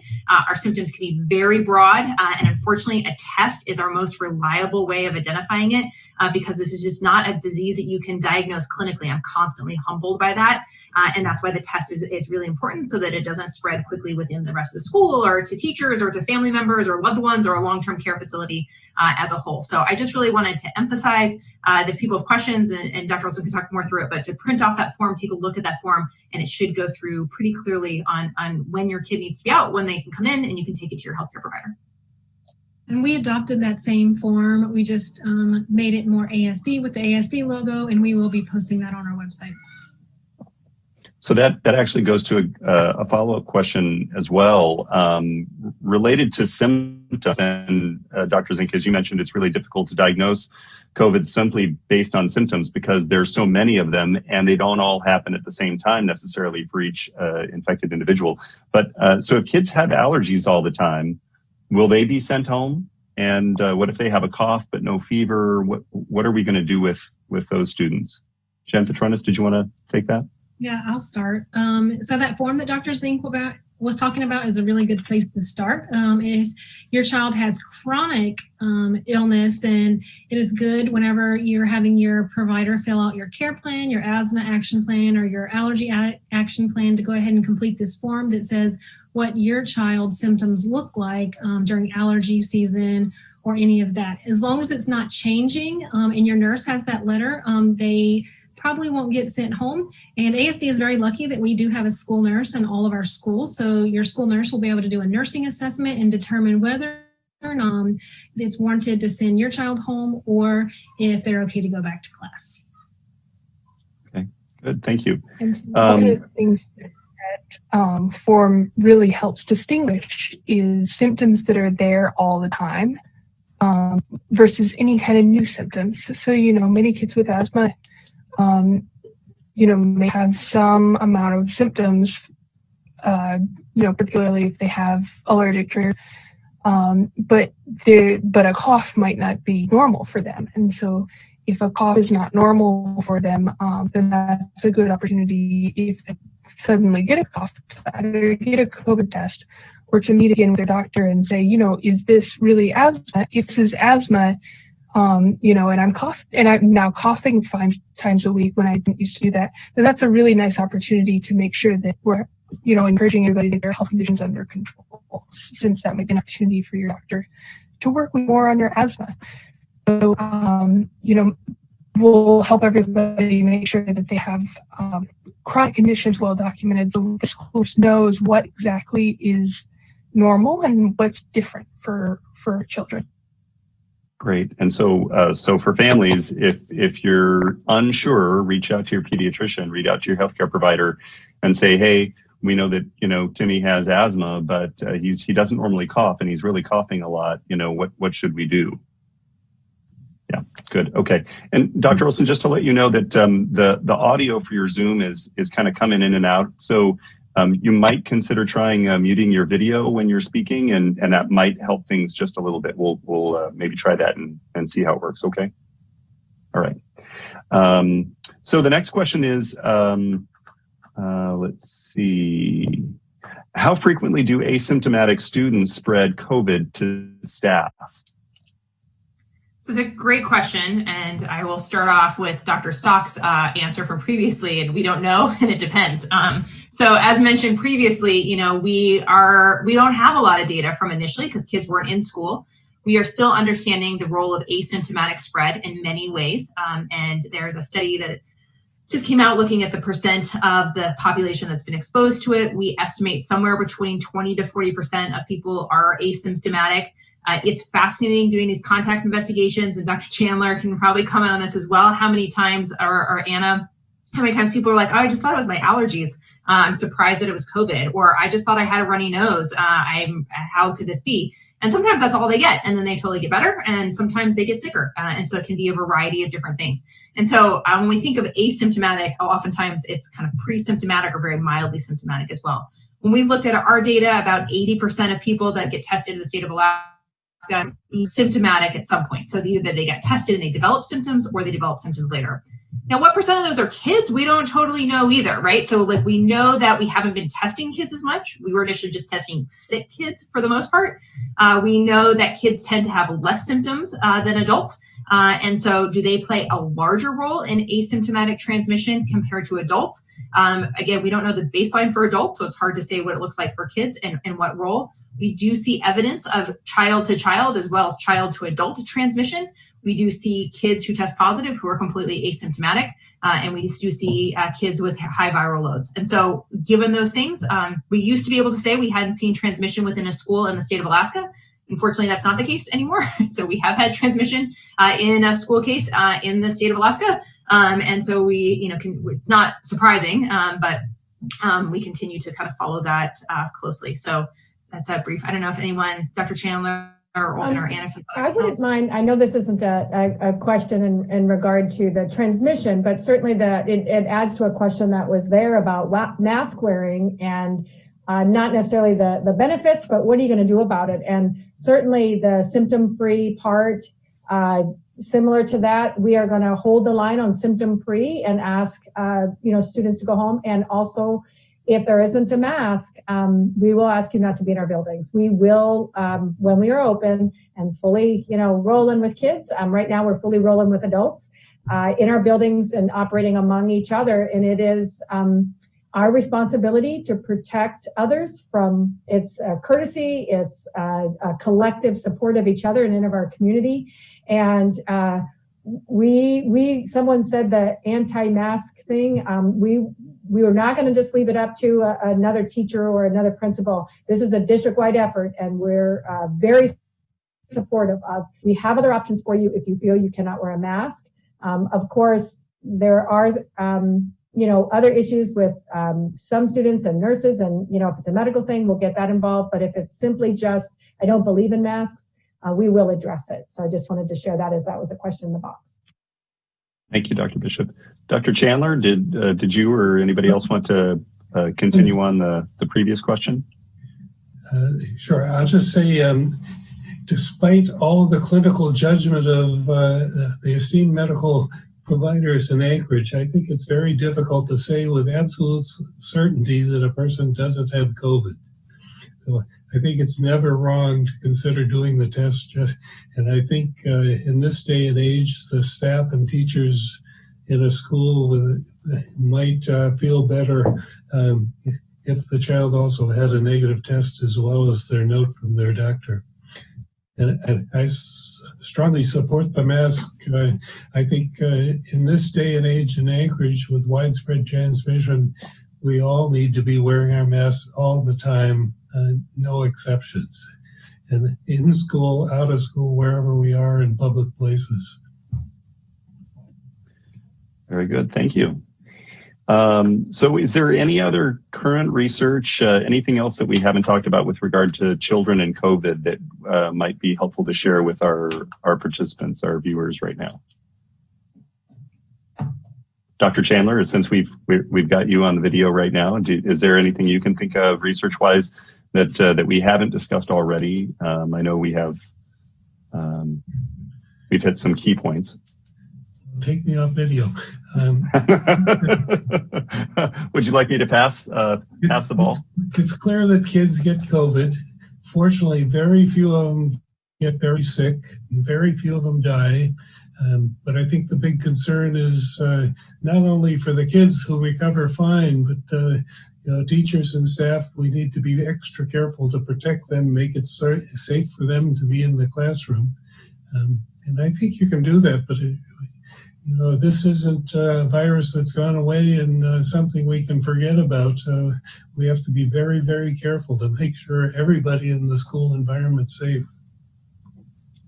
Our symptoms can be very broad. And unfortunately, a test is our most reliable way of identifying it because this is just not a disease that you can diagnose clinically. I'm constantly humbled by that. And that's why the test is really important so that it doesn't spread quickly within the rest of the school or to teachers or to family members or loved ones or a long-term care facility as a whole. So I just really wanted to emphasize that if people have questions, and Dr. Olson can talk more through it, but to print off that form, take a look at that form, and it should go through pretty clearly on when your kid needs to be out, when they can come in, and you can take it to your healthcare provider. And we adopted that same form. We just made it more ASD with the ASD logo, and we will be posting that on our website. So that actually goes to a follow-up question as well, related to symptoms. And Dr. Zink, as you mentioned, it's really difficult to diagnose COVID simply based on symptoms because there's so many of them and they don't all happen at the same time necessarily for each infected individual. But so if kids have allergies all the time, will they be sent home? And what if they have a cough but no fever? What are we going to do with those students? Jen Petronis, did you want to take that? Yeah, I'll start. So that form that Dr. Zink was talking about is a really good place to start. If your child has chronic illness, then it is good whenever you're having your provider fill out your care plan, your asthma action plan, or your allergy action plan to go ahead and complete this form that says what your child's symptoms look like during allergy season or any of that. As long as it's not changing and your nurse has that letter, they probably won't get sent home. And ASD is very lucky that we do have a school nurse in all of our schools. So your school nurse will be able to do a nursing assessment and determine whether or not it's warranted to send your child home or if they're okay to go back to class. Okay, good, thank you. And one of the things that form really helps distinguish is symptoms that are there all the time versus any kind of new symptoms. So, many kids with asthma may have some amount of symptoms, particularly if they have allergic triggers, but a cough might not be normal for them. And so if a cough is not normal for them, then that's a good opportunity if they suddenly get a cough or get a COVID test or to meet again with their doctor and say, is this really asthma? If this is asthma, and I'm now coughing 5 times a week when I didn't used to do that, then that's a really nice opportunity to make sure that we're, encouraging everybody to get their health conditions under control, since that might be an opportunity for your doctor to work with more on your asthma. So, we'll help everybody make sure that they have chronic conditions well documented so the school knows what exactly is normal and what's different for children. Great. And so for families, if you're unsure, reach out to your pediatrician, reach out to your healthcare provider and say, hey, we know that, Timmy has asthma, but he doesn't normally cough and he's really coughing a lot. What should we do? Yeah, good. Okay. And Dr. Olson, just to let you know that the audio for your Zoom is kind of coming in and out. So you might consider trying muting your video when you're speaking, and that might help things just a little bit. We'll maybe try that and see how it works. Okay. All right. So the next question is, let's see. How frequently do asymptomatic students spread COVID to staff? This is a great question, and I will start off with Dr. Stock's answer from previously, and we don't know, and it depends. So as mentioned previously, you know, we don't have a lot of data from initially because kids weren't in school. We are still understanding the role of asymptomatic spread in many ways, and there's a study that just came out looking at the percent of the population that's been exposed to it. We estimate somewhere between 20 to 40% of people are asymptomatic. It's fascinating doing these contact investigations, and Dr. Chandler can probably comment on this as well. How many times, or Anna, how many times people are like, oh, I just thought it was my allergies. I'm surprised that it was COVID, or I just thought I had a runny nose. How could this be? And sometimes that's all they get, and then they totally get better, and sometimes they get sicker. And so it can be a variety of different things. And so when we think of asymptomatic, oftentimes it's kind of pre-symptomatic or very mildly symptomatic as well. When we looked at our data, about 80% of people that get tested in the state of Alaska symptomatic at some point. So either they got tested and they develop symptoms, or they develop symptoms later. Now, what percent of those are kids? We don't totally know either, right? So like we know that we haven't been testing kids as much. We were initially just testing sick kids for the most part. We know that kids tend to have less symptoms than adults. And so do they play a larger role in asymptomatic transmission compared to adults? Again, we don't know the baseline for adults, so it's hard to say what it looks like for kids and what role. We do see evidence of child to child as well as child to adult transmission. We do see kids who test positive who are completely asymptomatic, and we do see kids with high viral loads. And so given those things, we used to be able to say we hadn't seen transmission within a school in the state of Alaska. Unfortunately, that's not the case anymore. So we have had transmission in a school case in the state of Alaska. And so we, it's not surprising, but we continue to kind of follow that closely. So that's a brief. I don't know if anyone, Dr. Chandler or Olsen or Anna. I wouldn't mind. I know this isn't a question in regard to the transmission, but certainly it adds to a question that was there about mask wearing and not necessarily the benefits, but what are you going to do about it? And certainly the symptom-free part, similar to that, we are going to hold the line on symptom-free and ask students to go home. And also, if there isn't a mask, we will ask you not to be in our buildings. We will, when we are open and fully, rolling with kids. Right now, we're fully rolling with adults in our buildings and operating among each other. And it is our responsibility to protect others from its courtesy, its collective support of each other and in of our community. And someone said the anti-mask thing, we were not going to just leave it up to another teacher or another principal. This is a district-wide effort, and we're very supportive of. We have other options for you if you feel you cannot wear a mask. Of course, there are other issues with some students and nurses, and if it's a medical thing, we'll get that involved. But if it's simply just I don't believe in masks, we will address it. So I just wanted to share that as that was a question in the box. Thank you, Dr. Bishop. Dr. Chandler, did you or anybody else want to continue on the previous question? Sure. I'll just say, despite all the clinical judgment of the esteemed medical providers in Anchorage, I think it's very difficult to say with absolute certainty that a person doesn't have COVID. So I think it's never wrong to consider doing the test. And I think in this day and age, the staff and teachers in a school might feel better if the child also had a negative test as well as their note from their doctor. And I strongly support the mask. I think in this day and age in Anchorage with widespread transmission, we all need to be wearing our masks all the time, no exceptions. And in school, out of school, wherever we are in public places. Very good, thank you. So is there any other current research, anything else that we haven't talked about with regard to children and COVID that might be helpful to share with our participants, our viewers right now? Dr. Chandler, since we've got you on the video right now, is there anything you can think of research-wise that we haven't discussed already? I know we've hit some key points. take me off video. Would you like me to pass the ball? It's clear that kids get COVID. Fortunately, very few of them get very sick, and very few of them die. But I think the big concern is not only for the kids who recover fine, but teachers and staff, we need to be extra careful to protect them, make it safe for them to be in the classroom. And I think you can do that, but this isn't a virus that's gone away and something we can forget about. We have to be very, very careful to make sure everybody in the school environment's safe.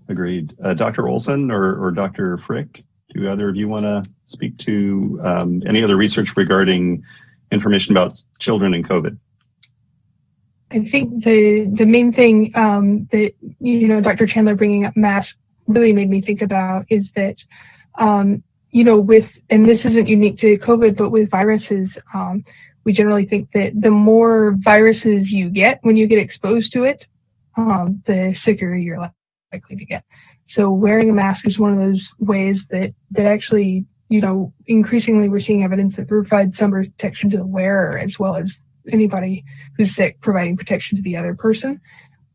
Agreed. Dr. Olson or Dr. Frick, do either of you want to speak to any other research regarding information about children and COVID? I think the main thing that, Dr. Chandler bringing up masks really made me think about is that, and this isn't unique to COVID, but with viruses, we generally think that the more viruses you get when you get exposed to it, the sicker you're likely to get. So wearing a mask is one of those ways that actually, increasingly we're seeing evidence that provides some protection to the wearer as well as anybody who's sick, providing protection to the other person.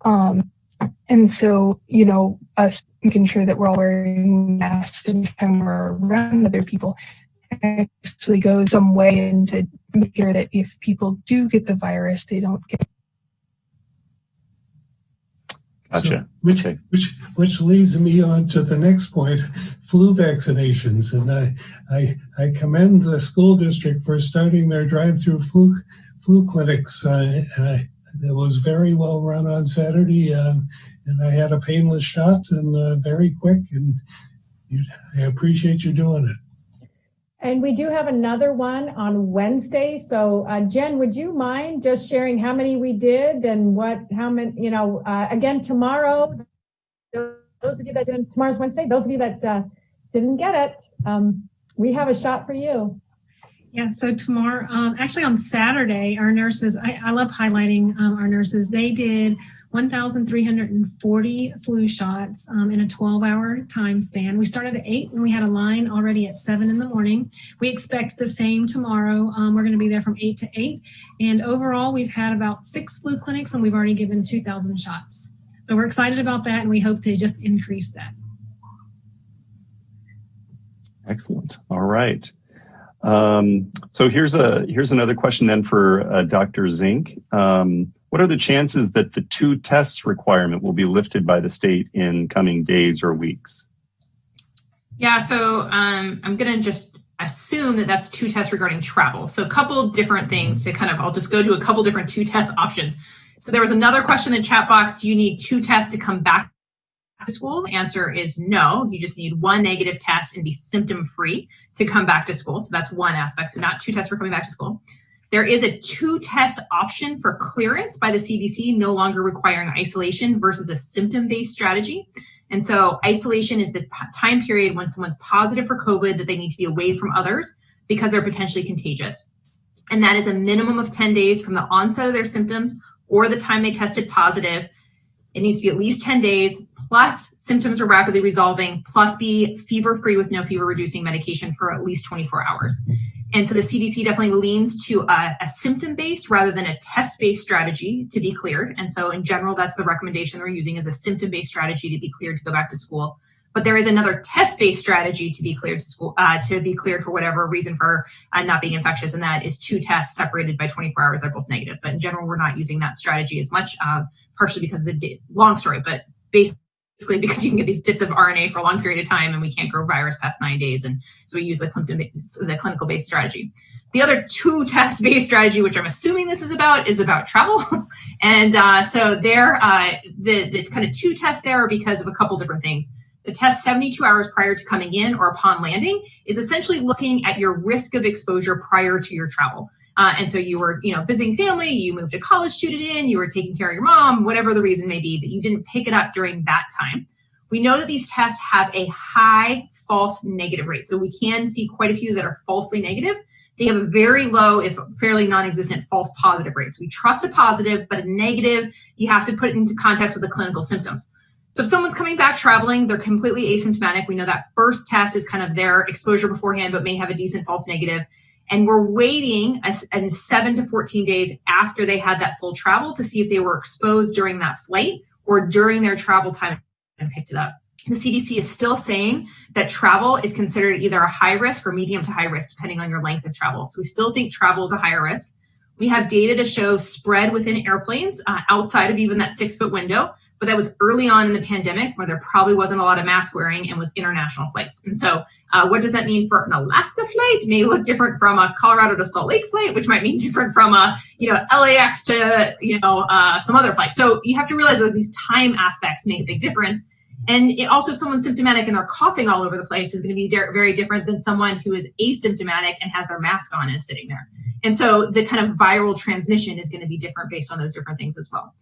And so, us making sure that we're all wearing masks anytime we're around other people actually goes some way into making sure that if people do get the virus, they don't get. Gotcha. So, which leads me on to the next point, flu vaccinations. And I commend the school district for starting their drive-through flu clinics. And it was very well run on Saturday. And I had a painless shot and very quick. And I appreciate you doing it. And we do have another one on Wednesday. So Jen, would you mind just sharing how many we did and how many, again, tomorrow, those of you that didn't, tomorrow's Wednesday, those of you that didn't get it, we have a shot for you. Yeah, so tomorrow, actually on Saturday, our nurses, I love highlighting our nurses, they did 1,340 flu shots in a 12-hour time span. We started at 8 and we had a line already at 7 in the morning. We expect the same tomorrow. We're going to be there from 8 to 8. And overall, we've had about 6 flu clinics and we've already given 2,000 shots. So we're excited about that and we hope to just increase that. Excellent. All right. So here's another question then for Dr. Zink. What are the chances that the 2 tests requirement will be lifted by the state in coming days or weeks? Yeah, so I'm going to just assume that that's 2 tests regarding travel. So a couple different things to I'll just go to a couple different 2 test options. So there was another question in the chat box. Do you need 2 tests to come back to school? The answer is no. You just need 1 negative test and be symptom free to come back to school. So that's one aspect. So not 2 tests for coming back to school. There is a 2 test option for clearance by the CDC, no longer requiring isolation versus a symptom-based strategy. And so isolation is the time period when someone's positive for COVID that they need to be away from others because they're potentially contagious. And that is a minimum of 10 days from the onset of their symptoms or the time they tested positive. It needs to be at least 10 days, plus symptoms are rapidly resolving, plus be fever-free with no fever-reducing medication for at least 24 hours. And so the CDC definitely leans to a symptom-based rather than a test-based strategy to be cleared. And so in general, that's the recommendation we're using is a symptom-based strategy to be cleared to go back to school. But there is another test-based strategy to be cleared to school, to be cleared for whatever reason for not being infectious, and that is 2 tests separated by 24 hours. They're both negative. But in general, we're not using that strategy as much, partially because of the long story, but basically because you can get these bits of RNA for a long period of time, and we can't grow virus past 9 days, and so we use the clinical-based strategy. The other 2 test-based strategy, which I'm assuming this is about travel, and so there, the kind of 2 tests there are because of a couple different things. The test 72 hours prior to coming in or upon landing is essentially looking at your risk of exposure prior to your travel. And so you were, visiting family, you moved a college student in, you were taking care of your mom, whatever the reason may be, but you didn't pick it up during that time. We know that these tests have a high false negative rate. So we can see quite a few that are falsely negative. They have a very low, if fairly non-existent, false positive rates. We trust a positive, but a negative, you have to put it into context with the clinical symptoms. So if someone's coming back traveling, they're completely asymptomatic. We know that first test is kind of their exposure beforehand, but may have a decent false negative. And we're waiting 7 to 14 days after they had that full travel to see if they were exposed during that flight or during their travel time and picked it up. The CDC is still saying that travel is considered either a high risk or medium to high risk, depending on your length of travel. So we still think travel is a higher risk. We have data to show spread within airplanes outside of even that 6-foot window, but that was early on in the pandemic where there probably wasn't a lot of mask wearing and was international flights. And so what does that mean for an Alaska flight? It may look different from a Colorado to Salt Lake flight, which might mean different from a LAX to some other flight. So you have to realize that these time aspects make a big difference. And it also, if someone's symptomatic and they're coughing all over the place, is going to be very different than someone who is asymptomatic and has their mask on and is sitting there. And so the kind of viral transmission is going to be different based on those different things as well.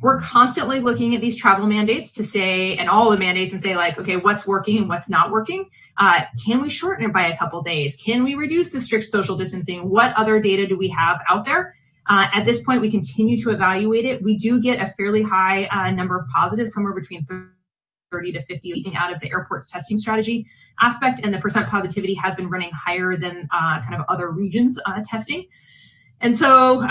We're constantly looking at these travel mandates to say, and all the mandates, and say like, okay, what's working and what's not working? Can we shorten it by a couple days? Can we reduce the strict social distancing? What other data do we have out there? At this point, we continue to evaluate it. We do get a fairly high number of positives, somewhere between 30 to 50 leaking out of the airport's testing strategy aspect, and the percent positivity has been running higher than kind of other regions testing. And so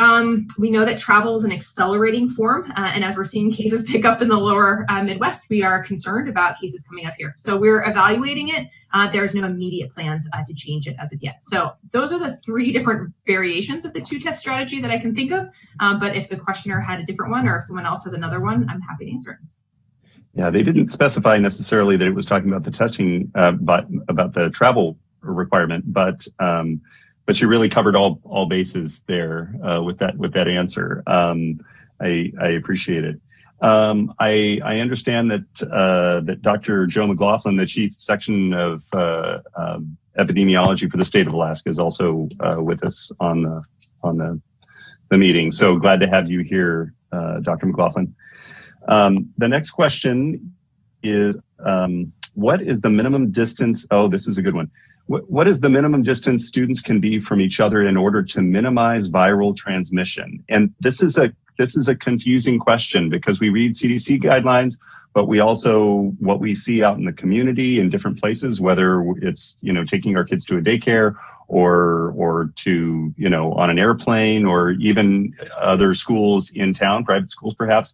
we know that travel is an accelerating form, and as we're seeing cases pick up in the lower Midwest, we are concerned about cases coming up here. So we're evaluating it. There's no immediate plans to change it as of yet. So those are the 3 different variations of the 2-test strategy that I can think of. But if the questioner had a different one, or if someone else has another one, I'm happy to answer it. Yeah, they didn't specify necessarily that it was talking about the testing, but about the travel requirement, but you really covered all bases there with that answer. I appreciate it. I understand that Dr. Joe McLaughlin, the chief section of epidemiology for the state of Alaska, is also with us on the meeting. So glad to have you here, Dr. McLaughlin. The next question is, what is the minimum distance? Oh, this is a good one. What is the minimum distance students can be from each other in order to minimize viral transmission? And this is a confusing question because we read CDC guidelines, but we also, what we see out in the community in different places, whether it's, taking our kids to a daycare or to, on an airplane, or even other schools in town, private schools perhaps.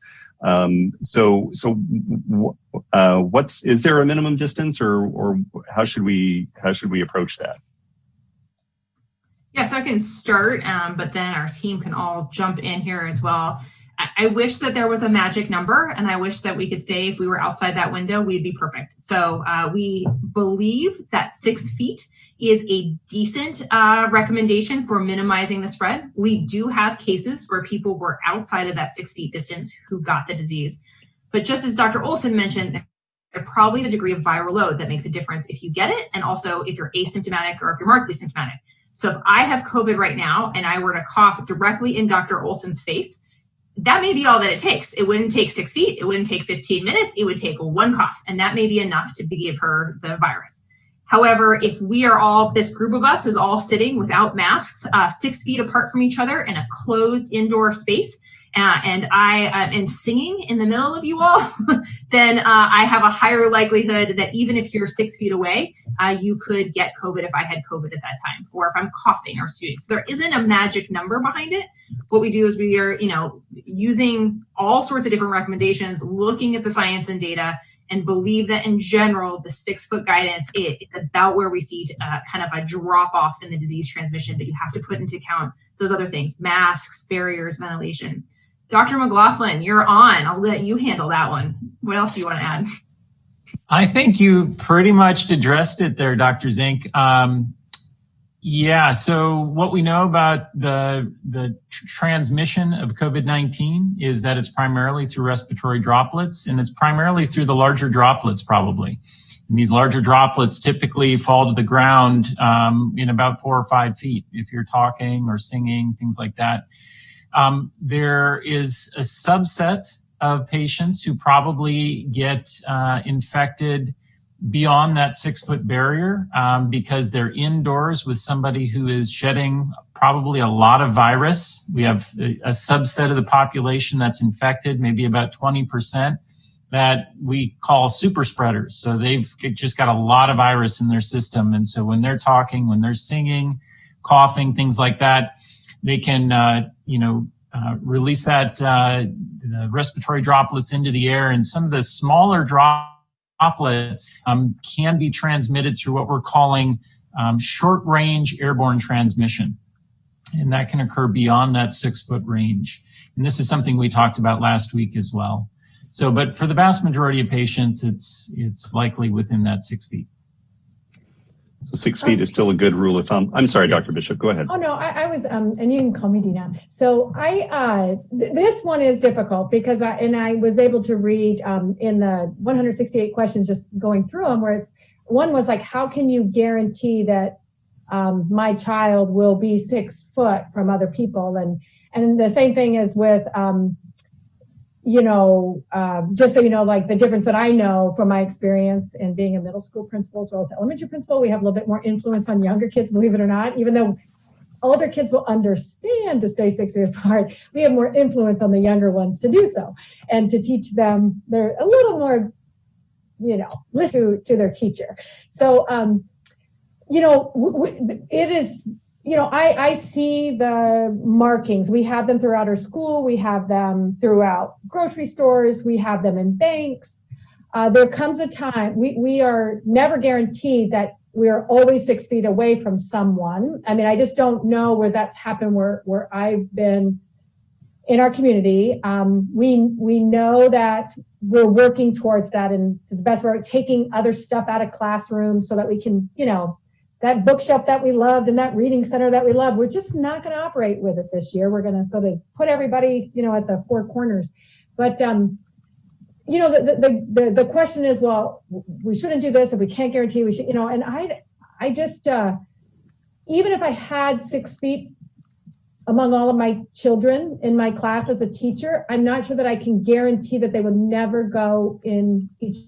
Is there a minimum distance, or how should we approach that? Yeah, so I can start, but then our team can all jump in here as well. I wish that there was a magic number, and I wish that we could say if we were outside that window, we'd be perfect. So we believe that 6 feet is a decent recommendation for minimizing the spread. We do have cases where people were outside of that 6 feet distance who got the disease. But just as Dr. Olson mentioned, probably the degree of viral load that makes a difference if you get it, and also if you're asymptomatic or if you're markedly symptomatic. So if I have COVID right now and I were to cough directly in Dr. Olson's face, that may be all that it takes. It wouldn't take 6 feet. It wouldn't take 15 minutes. It would take 1 cough, and that may be enough to give her the virus. However, if this group of us is all sitting without masks, 6 feet apart from each other in a closed indoor space, and I am singing in the middle of you all, then I have a higher likelihood that even if you're 6 feet away, you could get COVID if I had COVID at that time, or if I'm coughing or stewing. So there isn't a magic number behind it. What we do is we are, using all sorts of different recommendations, looking at the science and data, and believe that in general, the 6 foot guidance is about where we see kind of a drop off in the disease transmission, but you have to put into account those other things: masks, barriers, ventilation. Dr. McLaughlin, you're on. I'll let you handle that one. What else do you want to add? I think you pretty much addressed it there, Dr. Zink. So what we know about the transmission of COVID-19 is that it's primarily through respiratory droplets, and it's primarily through the larger droplets probably. And these larger droplets typically fall to the ground in about 4 or 5 feet if you're talking or singing, things like that. There is a subset of patients who probably get infected beyond that 6 foot barrier because they're indoors with somebody who is shedding probably a lot of virus. We have a subset of the population that's infected, maybe about 20%, that we call super spreaders. So they've just got a lot of virus in their system. And so when they're talking, when they're singing, coughing, things like that, they can, release that the respiratory droplets into the air. And some of the smaller droplets can be transmitted through what we're calling short range airborne transmission. And that can occur beyond that 6-foot range. And this is something we talked about last week as well. So, but for the vast majority of patients, it's likely within that 6 feet. So 6 feet is still a good rule of thumb. I'm sorry, Yes. Dr. Bishop, go ahead. Oh, no, I was, and you can call me Dina. So this one is difficult because I was able to read in the 168 questions, just going through them, where one was like, how can you guarantee that my child will be 6 foot from other people? And the same thing is with, just so you know, like the difference that I know from my experience in being a middle school principal as well as elementary principal, we have a little bit more influence on younger kids, believe it or not. Even though older kids will understand to stay 6 feet apart, we have more influence on the younger ones to do so and to teach them. They're a little more, listen to their teacher. So, it is, I see the markings. We have them throughout our school. We have them throughout grocery stores. We have them in banks. There comes a time, we are never guaranteed that we are always 6 feet away from someone. I mean, I just don't know where that's happened where I've been in our community. We know that we're working towards that, and the best way, taking other stuff out of classrooms so that we can, that bookshelf that we loved and that reading center that we loved, we're just not going to operate with it this year. We're going to sort of put everybody, at the four corners. But, the question is, well, we shouldn't do this if we can't guarantee we should, and I just, even if I had 6 feet among all of my children in my class as a teacher, I'm not sure that I can guarantee that they would never go in each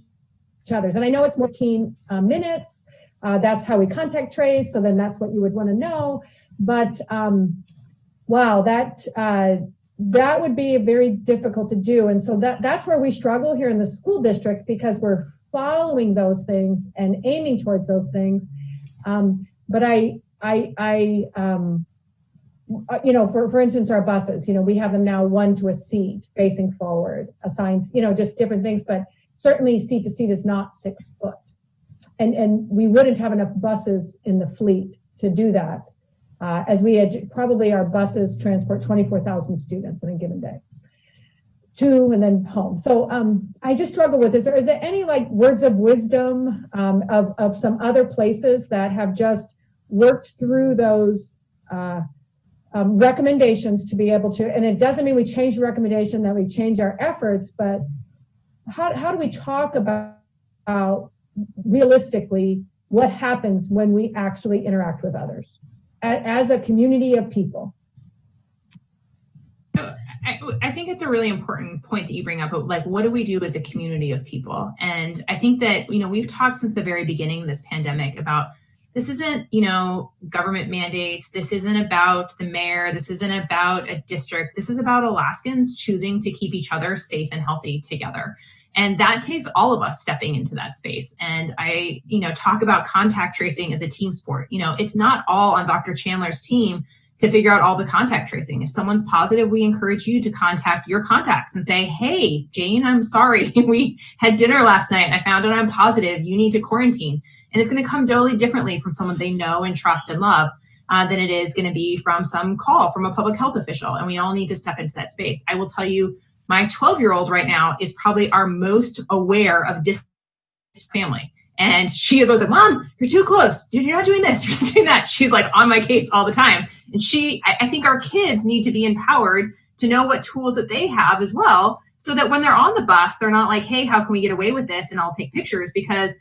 other's. And I know it's 14 minutes. That's how we contact trace. So then that's what you would want to know. But wow, that would be very difficult to do. And so that's where we struggle here in the school district, because we're following those things and aiming towards those things. But for instance, our buses, we have them now 1 to a seat facing forward, assigns, just different things, but certainly seat to seat is not 6 foot. And we wouldn't have enough buses in the fleet to do that, as we had probably our buses transport 24,000 students in a given day, to and then home. So I just struggle with this. Are there any words of wisdom of some other places that have just worked through those recommendations to be able to, and it doesn't mean we change the recommendation, that we change our efforts, but how do we talk about realistically what happens when we actually interact with others as a community of people? I think it's a really important point that you bring up, what do we do as a community of people? And I think that, we've talked since the very beginning of this pandemic about, this isn't, government mandates. This isn't about the mayor. This isn't about a district. This is about Alaskans choosing to keep each other safe and healthy together. And that takes all of us stepping into that space. And I, talk about contact tracing as a team sport. It's not all on Dr. Chandler's team to figure out all the contact tracing. If someone's positive, we encourage you to contact your contacts and say, hey, Jane, I'm sorry. We had dinner last night and I found out I'm positive. You need to quarantine. And it's going to come totally differently from someone they know and trust and love than it is going to be from some call from a public health official. And we all need to step into that space. I will tell you, my 12-year-old right now is probably our most aware of distant family. And she is always like, Mom, you're too close. Dude, you're not doing this. You're not doing that. She's on my case all the time. And I think our kids need to be empowered to know what tools that they have as well, so that when they're on the bus, they're not like, hey, how can we get away with this? And I'll take pictures because,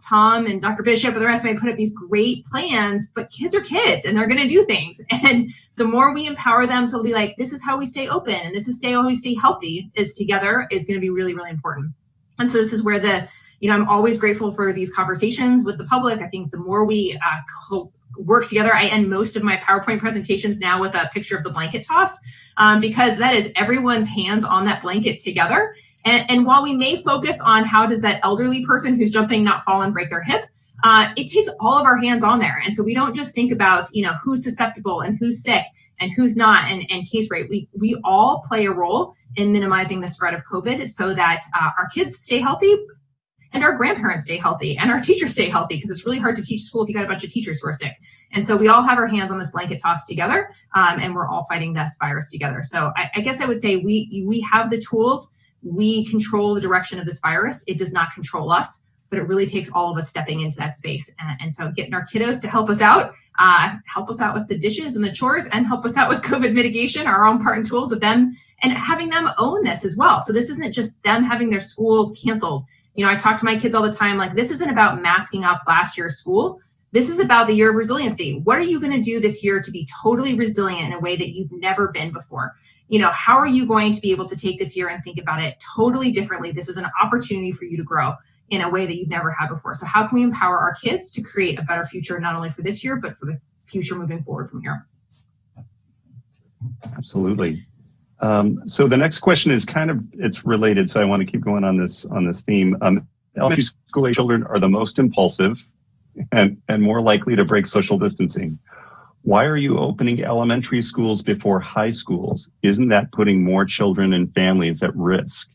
Tom and Dr. Bishop and the rest of them put up these great plans, but kids are kids and they're going to do things. And the more we empower them to be like, this is how we stay open and this is how we stay healthy is together, is going to be really, really important. And so this is where I'm always grateful for these conversations with the public. I think the more we work together, I end most of my PowerPoint presentations now with a picture of the blanket toss, because that is everyone's hands on that blanket together. And while we may focus on how does that elderly person who's jumping not fall and break their hip, it takes all of our hands on there. And so we don't just think about, who's susceptible and who's sick and who's not and case rate. We all play a role in minimizing the spread of COVID so that our kids stay healthy and our grandparents stay healthy and our teachers stay healthy, because it's really hard to teach school if you got a bunch of teachers who are sick. And so we all have our hands on this blanket toss together, and we're all fighting this virus together. So I guess I would say we have the tools. We control the direction of this virus. It does not control us, but it really takes all of us stepping into that space. And so getting our kiddos to help us out with the dishes and the chores, and help us out with COVID mitigation, our own part and tools of them, and having them own this as well. So this isn't just them having their schools canceled. I talk to my kids all the time, like, this isn't about masking up last year's school. This is about the year of resiliency. What are you going to do this year to be totally resilient in a way that you've never been before? How are you going to be able to take this year and think about it totally differently? This is an opportunity for you to grow in a way that you've never had before. So how can we empower our kids to create a better future, not only for this year, but for the future moving forward from here? Absolutely. So the next question is it's related, so I want to keep going on this theme. Elementary school age children are the most impulsive and more likely to break social distancing. Why are you opening elementary schools before high schools? Isn't that putting more children and families at risk?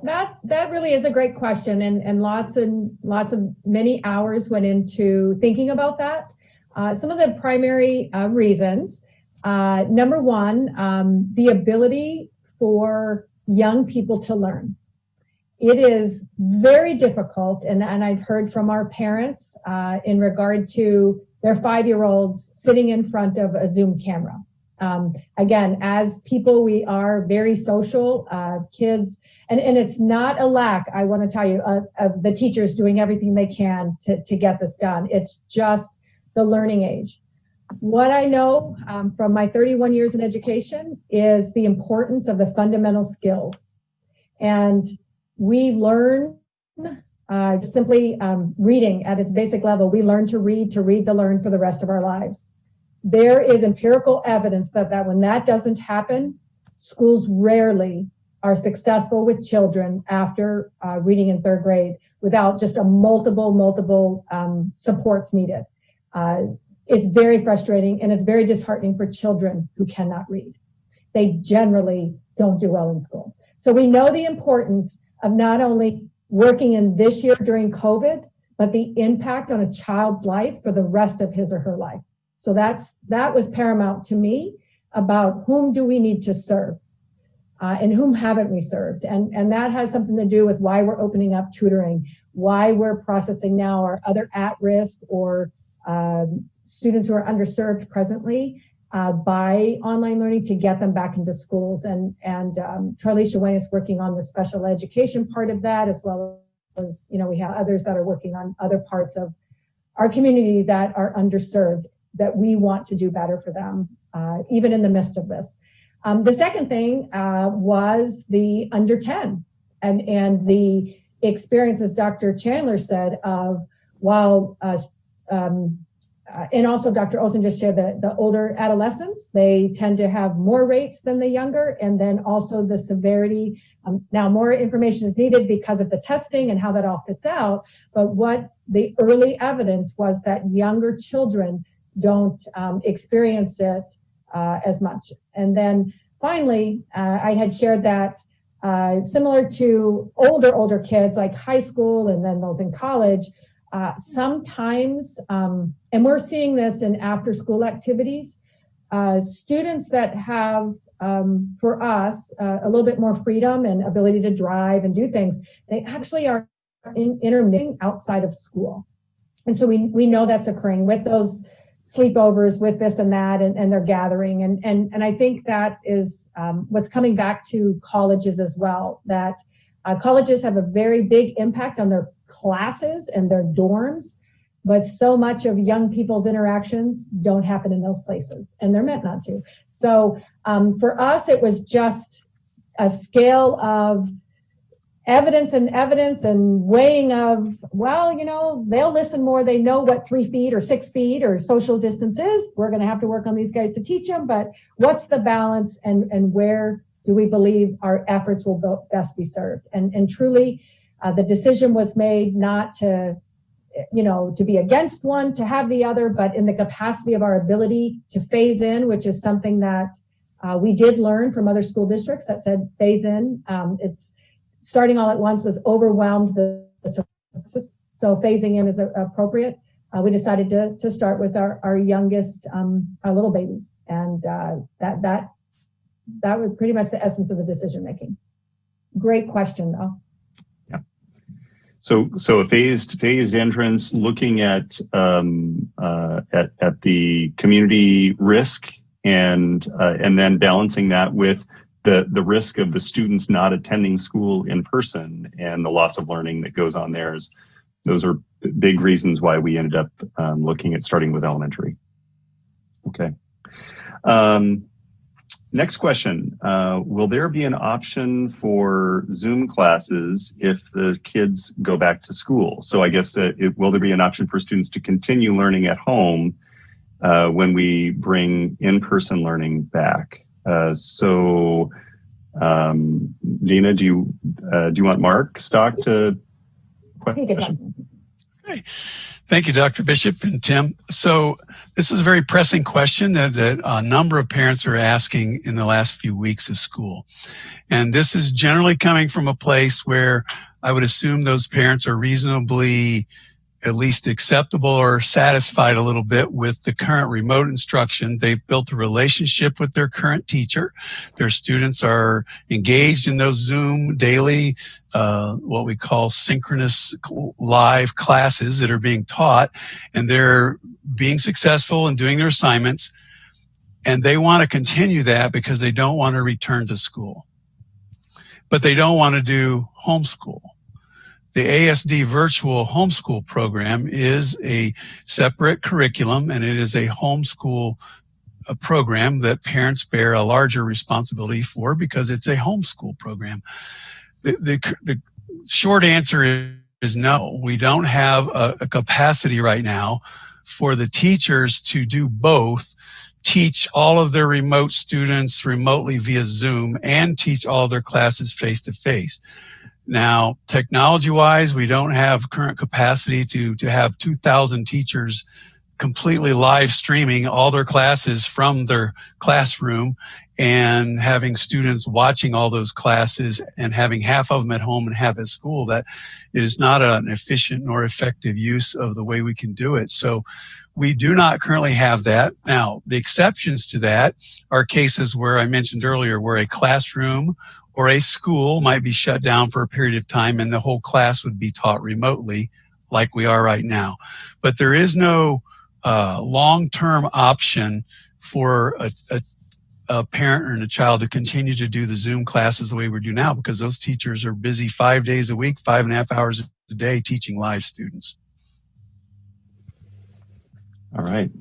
That really is a great question, and lots of many hours went into thinking about that. Some of the primary reasons. Number one, the ability for young people to learn. It is very difficult, and I've heard from our parents in regard to their 5-year-olds sitting in front of a Zoom camera. Again, as people, we are very social, kids, and it's not a lack, I want to tell you, of the teachers doing everything they can to get this done. It's just the learning age. What I know from my 31 years in education is the importance of the fundamental skills. And we learn simply reading at its basic level. We learn to read, to learn for the rest of our lives. There is empirical evidence that when that doesn't happen, schools rarely are successful with children after reading in 3rd grade without just multiple supports needed. It's very frustrating, and it's very disheartening for children who cannot read. They generally don't do well in school. So we know the importance of not only working in this year during COVID, but the impact on a child's life for the rest of his or her life. So that was paramount to me about whom do we need to serve and whom haven't we served. And that has something to do with why we're opening up tutoring, why we're processing now our other at-risk or students who are underserved presently by online learning to get them back into schools. And Charlicia Wayne is working on the special education part of that, as well as, we have others that are working on other parts of our community that are underserved, that we want to do better for them, even in the midst of this. The second thing was the under 10 and the experience, as Dr. Chandler said, of while and also Dr. Olson just shared that the older adolescents, they tend to have more rates than the younger, and then also the severity. Now more information is needed because of the testing and how that all fits out, but what the early evidence was that younger children don't experience it as much. And then finally, I had shared that similar to older kids like high school and then those in college, sometimes, and we're seeing this in after school activities, students that have, for us, a little bit more freedom and ability to drive and do things, they actually are intermittent outside of school. And so we know that's occurring with those sleepovers, with this and that, and they're gathering. And I think that is what's coming back to colleges as well, that colleges have a very big impact on their classes and their dorms, but so much of young people's interactions don't happen in those places, and they're meant not to. So for us, it was just a scale of evidence and weighing of, well, they'll listen more. They know what 3 feet or 6 feet or social distance is. We're going to have to work on these guys to teach them, but what's the balance and where do we believe our efforts will best be served? And truly, the decision was made not to, to be against one, to have the other, but in the capacity of our ability to phase in, which is something that we did learn from other school districts that said phase in. It's starting all at once was overwhelmed. So phasing in is appropriate. We decided to start with our youngest, our little babies, and that was pretty much the essence of the decision making. Great question, though. Yeah. So a phased entrance, looking at the community risk, and then balancing that with the risk of the students not attending school in person and the loss of learning that goes on there. Those are big reasons why we ended up looking at starting with elementary. Okay. Next question. Will there be an option for Zoom classes if the kids go back to school? So I guess will there be an option for students to continue learning at home when we bring in-person learning back? Dina, do you want Mark Stock to question? Okay. Thank you, Dr. Bishop and Tim. So this is a very pressing question that a number of parents are asking in the last few weeks of school. And this is generally coming from a place where I would assume those parents are reasonably at least acceptable or satisfied a little bit with the current remote instruction. They've built a relationship with their current teacher. Their students are engaged in those Zoom daily, what we call synchronous live classes that are being taught, and they're being successful in doing their assignments. And they want to continue that because they don't want to return to school, but they don't want to do homeschool. The ASD virtual homeschool program is a separate curriculum, and it is a homeschool program that parents bear a larger responsibility for because it's a homeschool program. The short answer is no. We don't have a capacity right now for the teachers to do both, teach all of their remote students remotely via Zoom and teach all of their classes face-to-face. Now, technology-wise, we don't have current capacity to have 2,000 teachers completely live streaming all their classes from their classroom and having students watching all those classes and having half of them at home and half at school. That is not an efficient nor effective use of the way we can do it. So we do not currently have that. Now, the exceptions to that are cases where I mentioned earlier where a classroom or a school might be shut down for a period of time and the whole class would be taught remotely like we are right now. But there is no long-term option for a parent and a child to continue to do the Zoom classes the way we do now, because those teachers are busy 5 days a week, 5.5 hours a day teaching live students. All right.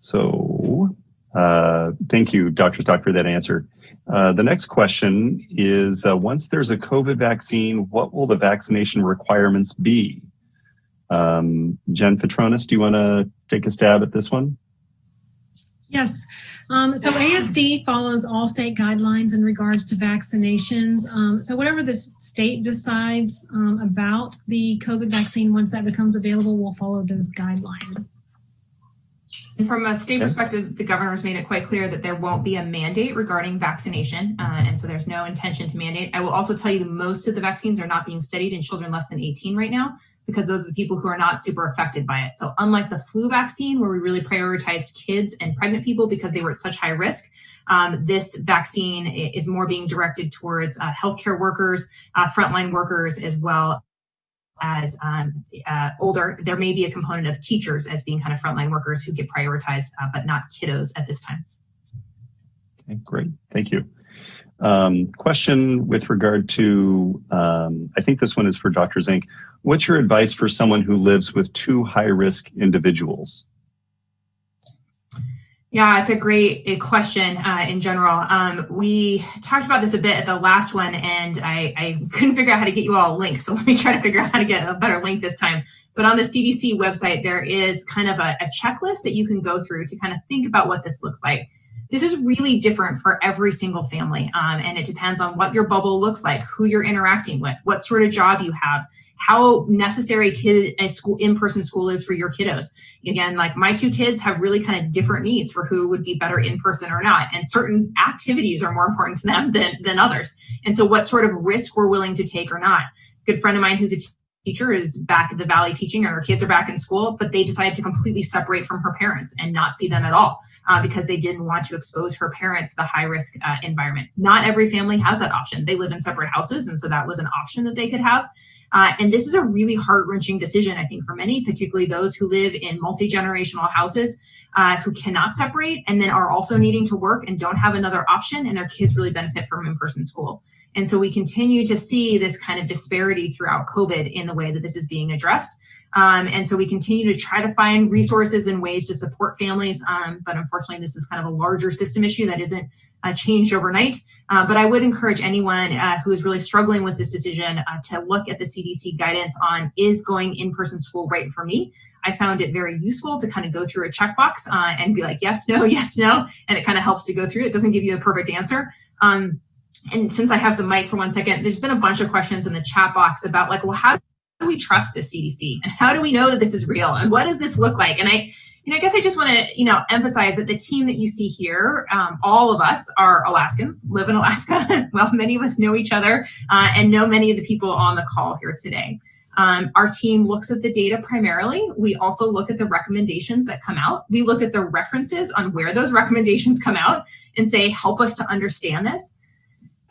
So thank you, Dr. Stock, for that answer. The next question is, once there's a COVID vaccine, what will the vaccination requirements be? Jen Petronis, do you want to take a stab at this one? Yes. So ASD follows all state guidelines in regards to vaccinations. So whatever the state decides about the COVID vaccine, once that becomes available, we'll follow those guidelines. And from a state perspective, the governor's made it quite clear that there won't be a mandate regarding vaccination. And so there's no intention to mandate. I will also tell you that most of the vaccines are not being studied in children less than 18 right now, because those are the people who are not super affected by it. So unlike the flu vaccine, where we really prioritized kids and pregnant people because they were at such high risk, this vaccine is more being directed towards healthcare workers, frontline workers, as well as older. There may be a component of teachers as being kind of frontline workers who get prioritized, but not kiddos at this time. Okay, great. Thank you. Question with regard to, I think this one is for Dr. Zink. What's your advice for someone who lives with two high-risk individuals? Yeah, it's a great question in general. We talked about this a bit at the last one, and I couldn't figure out how to get you all a link. So let me try to figure out how to get a better link this time. But on the CDC website, there is kind of a checklist that you can go through to kind of think about what this looks like. This is really different for every single family, and it depends on what your bubble looks like, who you're interacting with, what sort of job you have, how necessary in-person school is for your kiddos. Again, like my two kids have really kind of different needs for who would be better in person or not, and certain activities are more important to them than others. And so what sort of risk we're willing to take or not. A good friend of mine who's a teacher is back at the Valley teaching, and her kids are back in school, but they decided to completely separate from her parents and not see them at all because they didn't want to expose her parents to the high risk environment. Not every family has that option. They live in separate houses, and so that was an option that they could have. And this is a really heart-wrenching decision, I think, for many, particularly those who live in multi-generational houses who cannot separate and then are also needing to work and don't have another option, and their kids really benefit from in-person school. And so we continue to see this kind of disparity throughout COVID in the way that this is being addressed. And so we continue to try to find resources and ways to support families. But unfortunately, this is kind of a larger system issue that isn't changed overnight. But I would encourage anyone who is really struggling with this decision to look at the CDC guidance on, is going in-person school right for me? I found it very useful to kind of go through a checkbox and be like, yes, no, and it kind of helps to go through. It doesn't give you a perfect answer. And since I have the mic for 1 second, there's been a bunch of questions in the chat box about like, well, how do we trust the CDC? And how do we know that this is real? And what does this look like? And I guess I just want to, emphasize that the team that you see here, all of us are Alaskans, live in Alaska. Well, many of us know each other and know many of the people on the call here today. Our team looks at the data primarily. We also look at the recommendations that come out. We look at the references on where those recommendations come out and say, help us to understand this.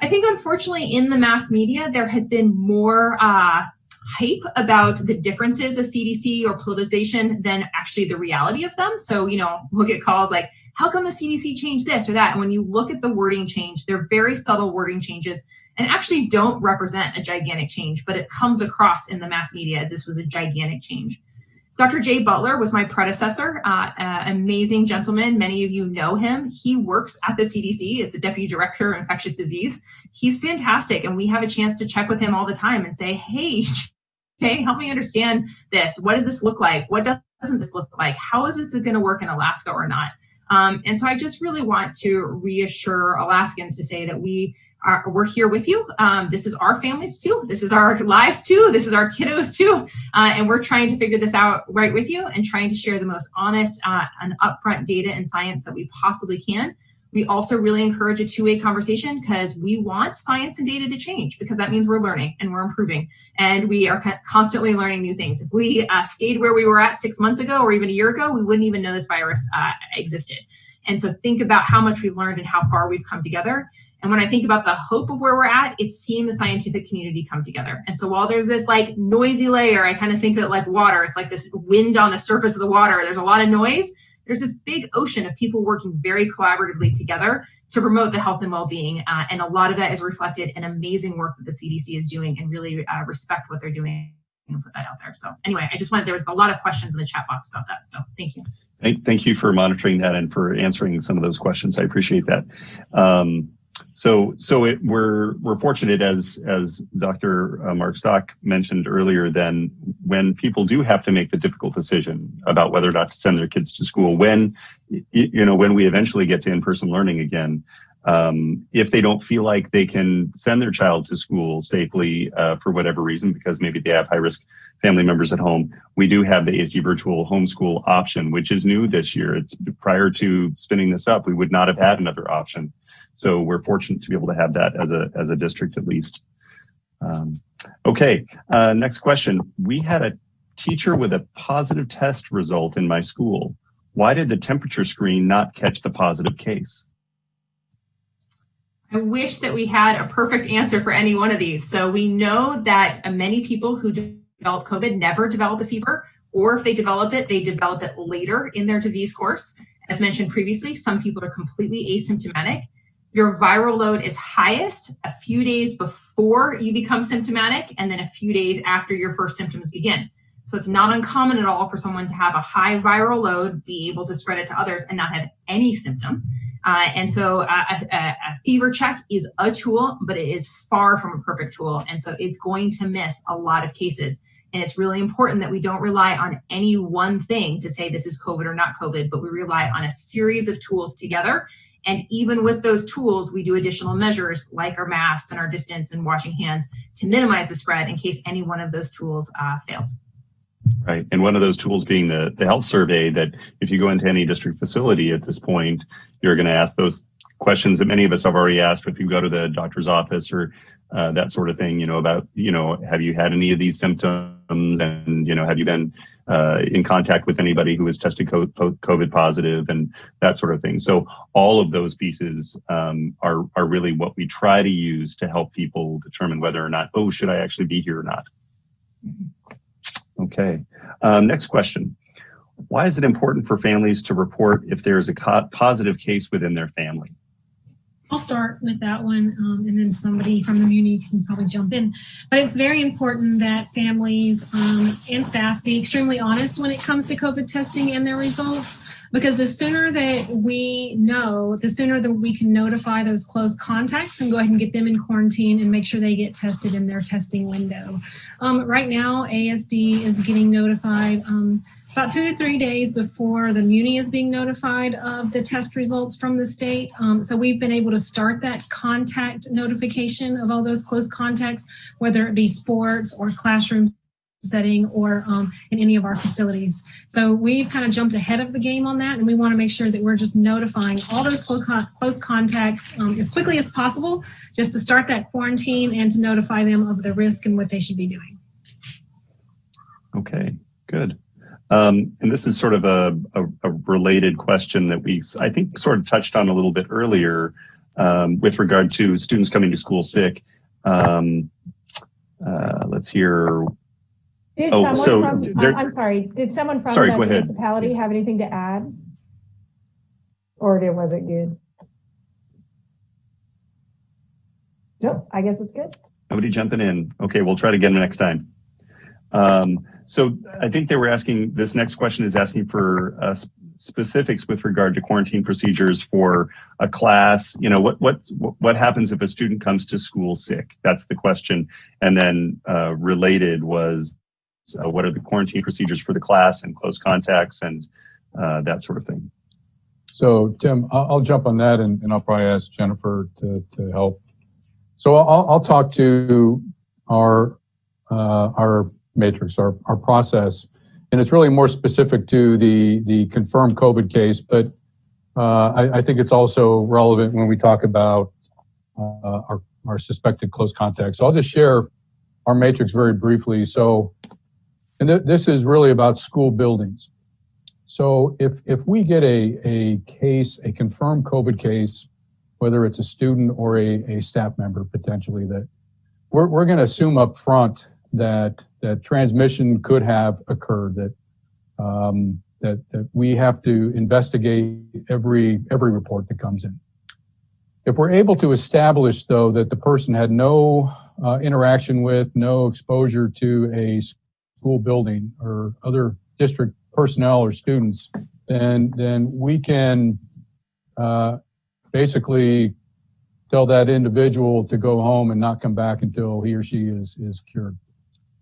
I think, unfortunately, in the mass media, there has been more hype about the differences of CDC or politicization than actually the reality of them. So, we'll get calls like, how come the CDC changed this or that? And when you look at the wording change, they're very subtle wording changes and actually don't represent a gigantic change, but it comes across in the mass media as this was a gigantic change. Dr. Jay Butler was my predecessor, amazing gentleman. Many of you know him. He works at the CDC as the Deputy Director of Infectious Disease. He's fantastic, and we have a chance to check with him all the time and say, hey, help me understand this. What does this look like? What doesn't this look like? How is this going to work in Alaska or not? And so I just really want to reassure Alaskans to say that we're here with you. This is our families too. This is our lives too. This is our kiddos too. And we're trying to figure this out right with you and trying to share the most honest and upfront data and science that we possibly can. We also really encourage a two-way conversation because we want science and data to change, because that means we're learning and we're improving and we are constantly learning new things. If we stayed where we were at 6 months ago or even a year ago, we wouldn't even know this virus existed. And so think about how much we've learned and how far we've come together. And when I think about the hope of where we're at, it's seeing the scientific community come together. And so while there's this like noisy layer, I kind of think that like water, it's like this wind on the surface of the water. There's a lot of noise. There's this big ocean of people working very collaboratively together to promote the health and well-being. And a lot of that is reflected in amazing work that the CDC is doing, and really respect what they're doing and put that out there. So anyway, there was a lot of questions in the chat box about that. So thank you. Thank you for monitoring that and for answering some of those questions. I appreciate that. We're fortunate, as Dr. Mark Stock mentioned earlier, then when people do have to make the difficult decision about whether or not to send their kids to school, when we eventually get to in-person learning again, if they don't feel like they can send their child to school safely for whatever reason, because maybe they have high-risk family members at home, we do have the ASD virtual homeschool option, which is new this year. It's prior to spinning this up, we would not have had another option. So we're fortunate to be able to have that as a district at least. Next question. We had a teacher with a positive test result in my school. Why did the temperature screen not catch the positive case? I wish that we had a perfect answer for any one of these. So we know that many people who develop COVID never develop a fever, or if they develop it later in their disease course. As mentioned previously, some people are completely asymptomatic. Your viral load is highest a few days before you become symptomatic and then a few days after your first symptoms begin. So it's not uncommon at all for someone to have a high viral load, be able to spread it to others and not have any symptom. And so a fever check is a tool, but it is far from a perfect tool. And so it's going to miss a lot of cases. And it's really important that we don't rely on any one thing to say this is COVID or not COVID, but we rely on a series of tools together. And even with those tools, we do additional measures like our masks and our distance and washing hands to minimize the spread in case any one of those tools fails. Right. And one of those tools being the health survey, that if you go into any district facility at this point, you're going to ask those questions that many of us have already asked if you go to the doctor's office or that sort of thing, about, have you had any of these symptoms, and, have you been in contact with anybody who has tested COVID positive and that sort of thing. So all of those pieces are really what we try to use to help people determine whether or not, should I actually be here or not? Okay. Next question. Why is it important for families to report if there is a positive case within their family? I'll start with that one, and then somebody from the Muni can probably jump in. But it's very important that families and staff be extremely honest when it comes to COVID testing and their results, because the sooner that we know, the sooner that we can notify those close contacts and go ahead and get them in quarantine and make sure they get tested in their testing window. Right now, ASD is getting notified about 2 to 3 days before the Muni is being notified of the test results from the state. So we've been able to start that contact notification of all those close contacts, whether it be sports or classroom setting or in any of our facilities. So we've kind of jumped ahead of the game on that, and we want to make sure that we're just notifying all those close contacts as quickly as possible, just to start that quarantine and to notify them of the risk and what they should be doing. Okay, good. And this is sort of a related question that I think sort of touched on a little bit earlier with regard to students coming to school sick. Let's hear. Did someone from the municipality have anything to add? Or was it good? Nope, I guess it's good. Nobody jumping in. Okay, we'll try to get them next time. So I think they were asking, this next question is asking for specifics with regard to quarantine procedures for a class. What happens if a student comes to school sick? That's the question. And then related was, what are the quarantine procedures for the class and close contacts and that sort of thing? So Tim, I'll jump on that, and I'll probably ask Jennifer to help. So I'll talk to our matrix, our process, and it's really more specific to the confirmed COVID case, but I think it's also relevant when we talk about our suspected close contacts. So I'll just share our matrix very briefly. So, and this is really about school buildings. So if we get a case, a confirmed COVID case, whether it's a student or a staff member potentially, that we're going to assume up front that transmission could have occurred, that we have to investigate every report that comes in. If we're able to establish, though, that the person had no interaction with, no exposure to a school building or other district personnel or students, then we can basically tell that individual to go home and not come back until he or she is cured.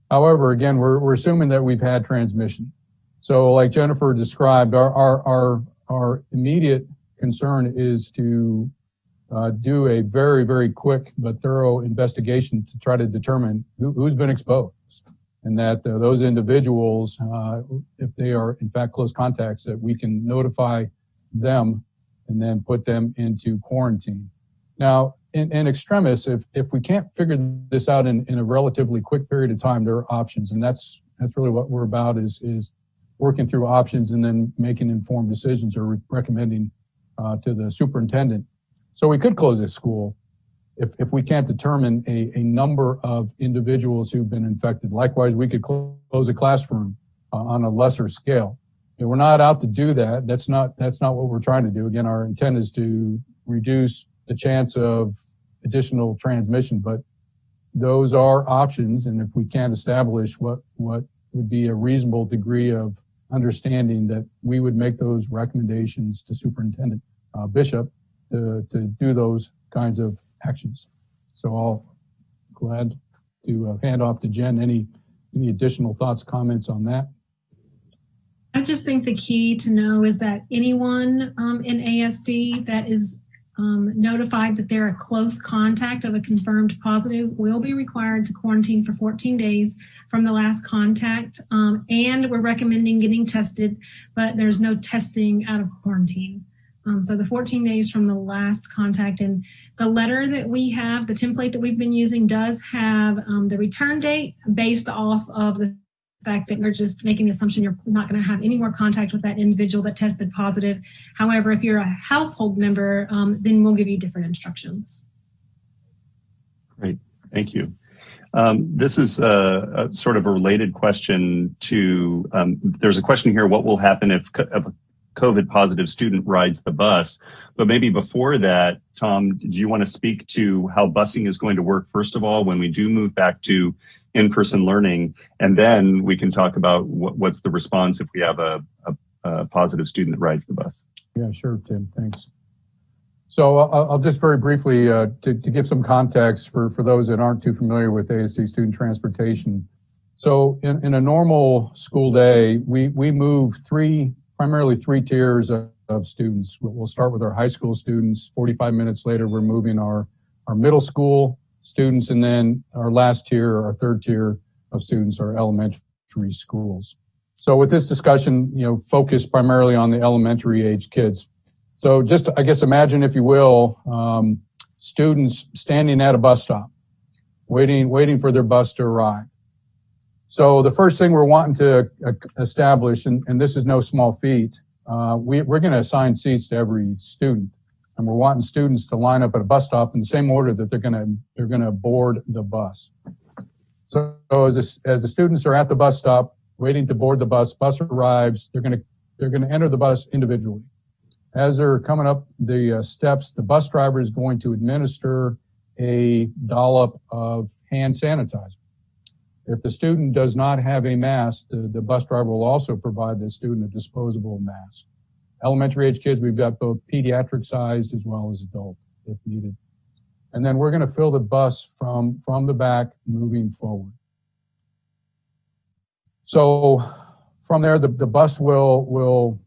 However, again, we're assuming that we've had transmission. So like Jennifer described, our immediate concern is to do a very, very quick but thorough investigation to try to determine who's been exposed, and that those individuals, if they are in fact close contacts, that we can notify them and then put them into quarantine. Now, in extremis, if we can't figure this out in a relatively quick period of time, there are options, and that's really what we're about, is working through options and then making informed decisions or recommending to the superintendent. So we could close a school if we can't determine a number of individuals who've been infected. Likewise, we could close a classroom on a lesser scale. And we're not out to do that. That's not what we're trying to do. Again, our intent is to reduce the chance of additional transmission, but those are options. And if we can't establish what would be a reasonable degree of understanding, that we would make those recommendations to Superintendent Bishop to do those kinds of actions. So I'll glad to hand off to Jen. Any additional thoughts, comments on that? I just think the key to know is that anyone in ASD that is notified that they're a close contact of a confirmed positive will be required to quarantine for 14 days from the last contact. And we're recommending getting tested, but there's no testing out of quarantine. So the 14 days from the last contact, and the letter that we have, the template that we've been using does have the return date based off of the fact that we're just making the assumption you're not going to have any more contact with that individual that tested positive. However, if you're a household member, then we'll give you different instructions. Great, thank you. This is a sort of a related question to, there's a question here, what will happen if a COVID positive student rides the bus? But maybe before that, Tom, do you want to speak to how busing is going to work, first of all, when we do move back to in-person learning, and then we can talk about what's the response if we have a positive student that rides the bus. Yeah, sure, Tim, thanks. So I'll just very briefly, to give some context for those that aren't too familiar with ASD student transportation. So in a normal school day, we move primarily three tiers of students. We'll start with our high school students. 45 minutes later, we're moving our middle school students, and then our last tier, our third tier of students are elementary schools. So with this discussion, focus primarily on the elementary age kids. So just, I guess, imagine, if you will, students standing at a bus stop, waiting for their bus to arrive. So the first thing we're wanting to establish, and this is no small feat, we're going to assign seats to every student. And we're wanting students to line up at a bus stop in the same order that they're going to board the bus. So as the students are at the bus stop waiting to board the bus arrives, they're going to enter the bus individually. As they're coming up the steps, the bus driver is going to administer a dollop of hand sanitizer. If the student does not have a mask, the bus driver will also provide the student a disposable mask. Elementary age kids, we've got both pediatric sized as well as adult if needed. And then we're going to fill the bus from the back moving forward. So from there, the bus will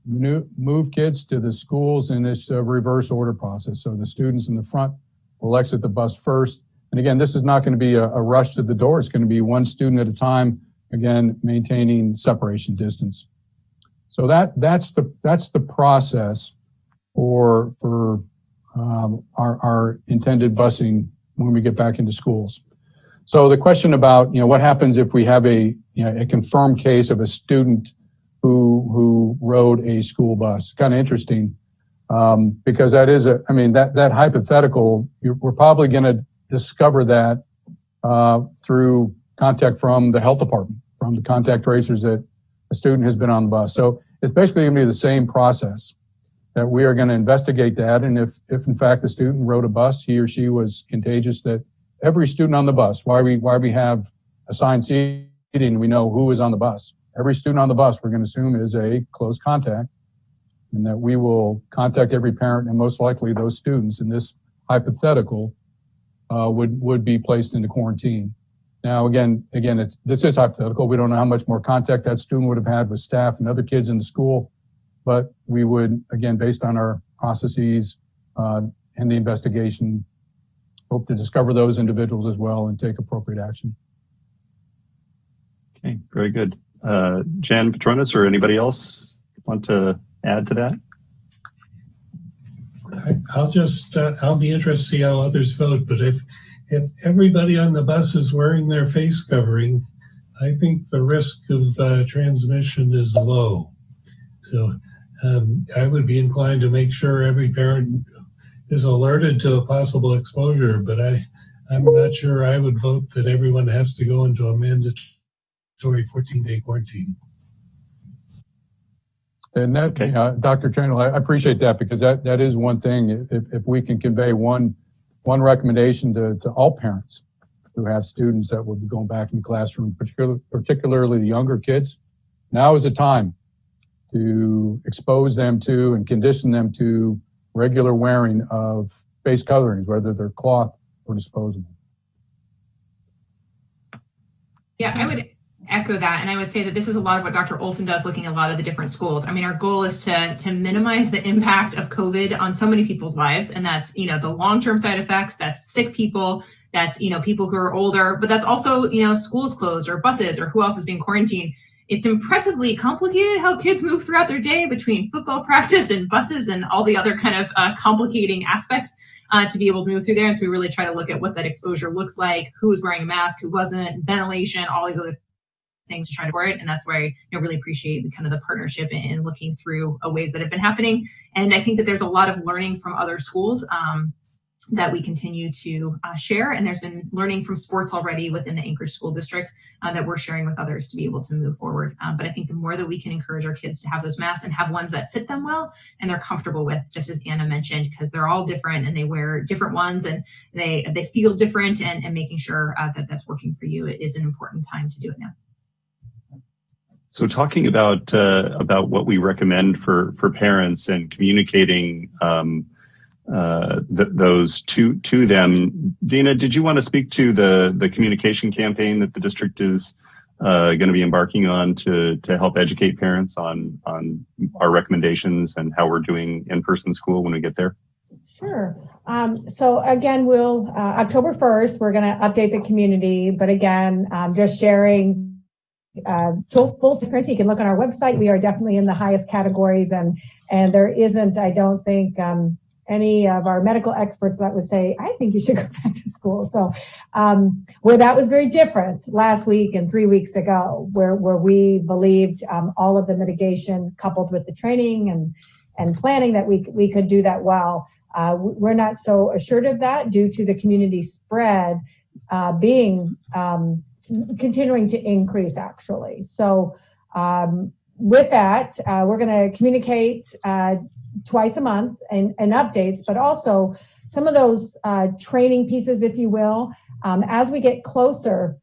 move kids to the schools in this reverse order process. So the students in the front will exit the bus first. And again, this is not going to be a rush to the door. It's going to be one student at a time, again, maintaining separation distance. So that's the process for our intended busing when we get back into schools. So the question about, what happens if we have a confirmed case of a student who rode a school bus? Kind of interesting, because that is that hypothetical, we're probably going to discover that through contact from the health department, from the contact tracers that a student has been on the bus. So it's basically going to be the same process, that we are going to investigate that. And if in fact the student rode a bus, he or she was contagious, that every student on the bus, why we have assigned seating, we know who is on the bus. Every student on the bus, we're going to assume is a close contact, and that we will contact every parent, and most likely those students in this hypothetical would be placed into quarantine. Now, again, this is hypothetical. We don't know how much more contact that student would have had with staff and other kids in the school, but we would, again, based on our processes and the investigation, hope to discover those individuals as well and take appropriate action. Okay, very good. Jan Petronas or anybody else want to add to that? I'll be interested to see how others vote, but if everybody on the bus is wearing their face covering, I think the risk of transmission is low. So I would be inclined to make sure every parent is alerted to a possible exposure, but I'm not sure I would vote that everyone has to go into a mandatory 14-day quarantine. And that, okay. Dr. Chandler, I appreciate that, because that is one thing. If we can convey one recommendation to all parents who have students that will be going back in the classroom, particularly the younger kids, now is the time to expose them to and condition them to regular wearing of face coverings, whether they're cloth or disposable. Yeah, echo that. And I would say that this is a lot of what Dr. Olson does looking at a lot of the different schools. I mean, our goal is to minimize the impact of COVID on so many people's lives. And that's, the long-term side effects, that's sick people, that's, people who are older, but that's also, schools closed or buses or who else is being quarantined. It's impressively complicated how kids move throughout their day between football practice and buses and all the other kind of complicating aspects to be able to move through there. And so we really try to look at what that exposure looks like, who was wearing a mask, who wasn't, ventilation, all these other things to try to for it. And that's where I really appreciate the partnership in looking through ways that have been happening. And I think that there's a lot of learning from other schools that we continue to share. And there's been learning from sports already within the Anchorage School District that we're sharing with others to be able to move forward. But I think the more that we can encourage our kids to have those masks and have ones that fit them well and they're comfortable with, just as Anna mentioned, because they're all different and they wear different ones and they feel different, and making sure that that's working for you is an important time to do it now. So talking about what we recommend for parents and communicating those to them. Dina, did you want to speak to the communication campaign that the district is going to be embarking on to help educate parents on our recommendations and how we're doing in-person school when we get there? Sure. So again, we'll October 1st, we're going to update the community, but again, just sharing full transparency. You can look on our website. We are definitely in the highest categories, and there isn't, I don't think, any of our medical experts that would say, I think you should go back to school. So where that was very different last week and 3 weeks ago, where we believed all of the mitigation coupled with the training and planning that we could do that well. We're not so assured of that due to the community spread being continuing to increase, actually. So with that, we're going to communicate twice a month and updates, but also some of those training pieces, if you will. As we get closer,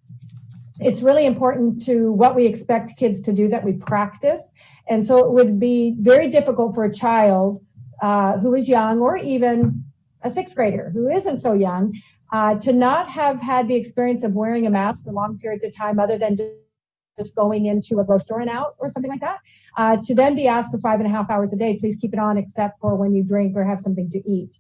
it's really important to what we expect kids to do that we practice. And so it would be very difficult for a child who is young, or even a sixth grader who isn't so young, to not have had the experience of wearing a mask for long periods of time other than just going into a grocery store and out or something like that, to then be asked for 5.5 hours a day, please keep it on except for when you drink or have something to eat.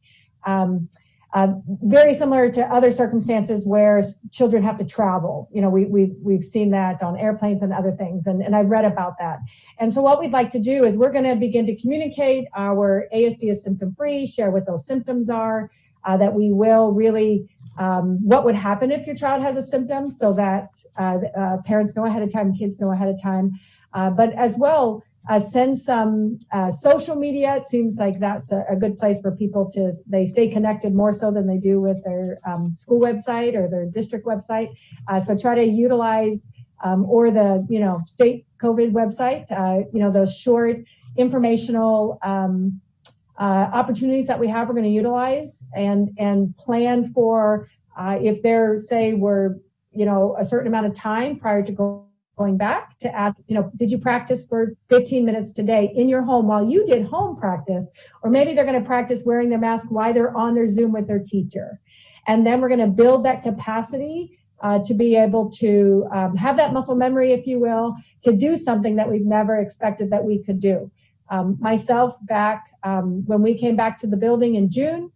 Very similar to other circumstances where children have to travel. We've seen that on airplanes and other things, and I've read about that. And so what we'd like to do is we're going to begin to communicate our ASD is symptom-free, share what those symptoms are, that we will really what would happen if your child has a symptom, so that parents know ahead of time, kids know ahead of time, but as well send some social media. It seems like that's a good place for people they stay connected more so than they do with their school website or their district website. So try to utilize or the state COVID website, those short informational opportunities that we have, we're going to utilize and plan for if there, say, were, a certain amount of time prior to going back to ask, did you practice for 15 minutes today in your home while you did home practice? Or maybe they're going to practice wearing their mask while they're on their Zoom with their teacher. And then we're going to build that capacity to be able to have that muscle memory, if you will, to do something that we've never expected that we could do. Myself, back when we came back to the building in June,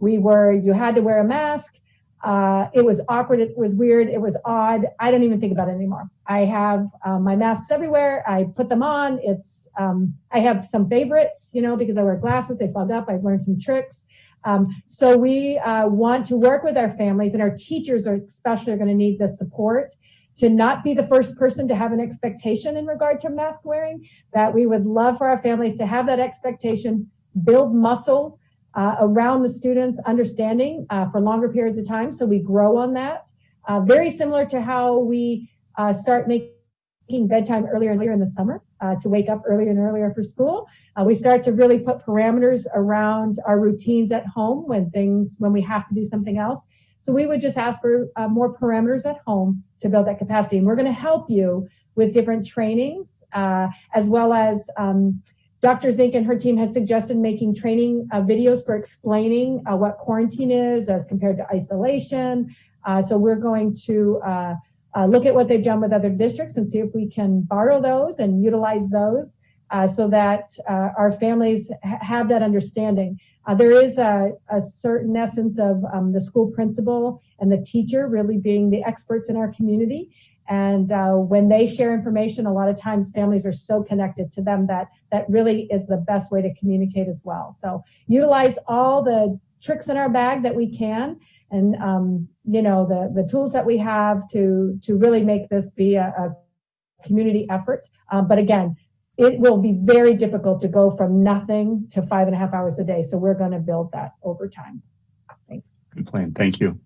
you had to wear a mask. It was awkward. It was weird. It was odd. I don't even think about it anymore. I have my masks everywhere. I put them on. I have some favorites, because I wear glasses. They fog up. I've learned some tricks. So we want to work with our families, and our teachers are especially going to need the support to not be the first person to have an expectation in regard to mask wearing, that we would love for our families to have that expectation, build muscle around the students' understanding for longer periods of time. So we grow on that. Very similar to how we start making bedtime earlier and earlier in the summer to wake up earlier and earlier for school. We start to really put parameters around our routines at home when we have to do something else. So we would just ask for more parameters at home to build that capacity. And we're going to help you with different trainings, as well as Dr. Zink and her team had suggested making training videos for explaining what quarantine is as compared to isolation. So we're going to look at what they've done with other districts and see if we can borrow those and utilize those so that our families have that understanding. There is a certain essence of the school principal and the teacher really being the experts in our community. And when they share information, a lot of times families are so connected to them that really is the best way to communicate as well. So utilize all the tricks in our bag that we can, and the tools that we have to really make this be a community effort. But again, it will be very difficult to go from nothing to 5.5 hours a day. So we're going to build that over time. Thanks. Good plan. Thank you.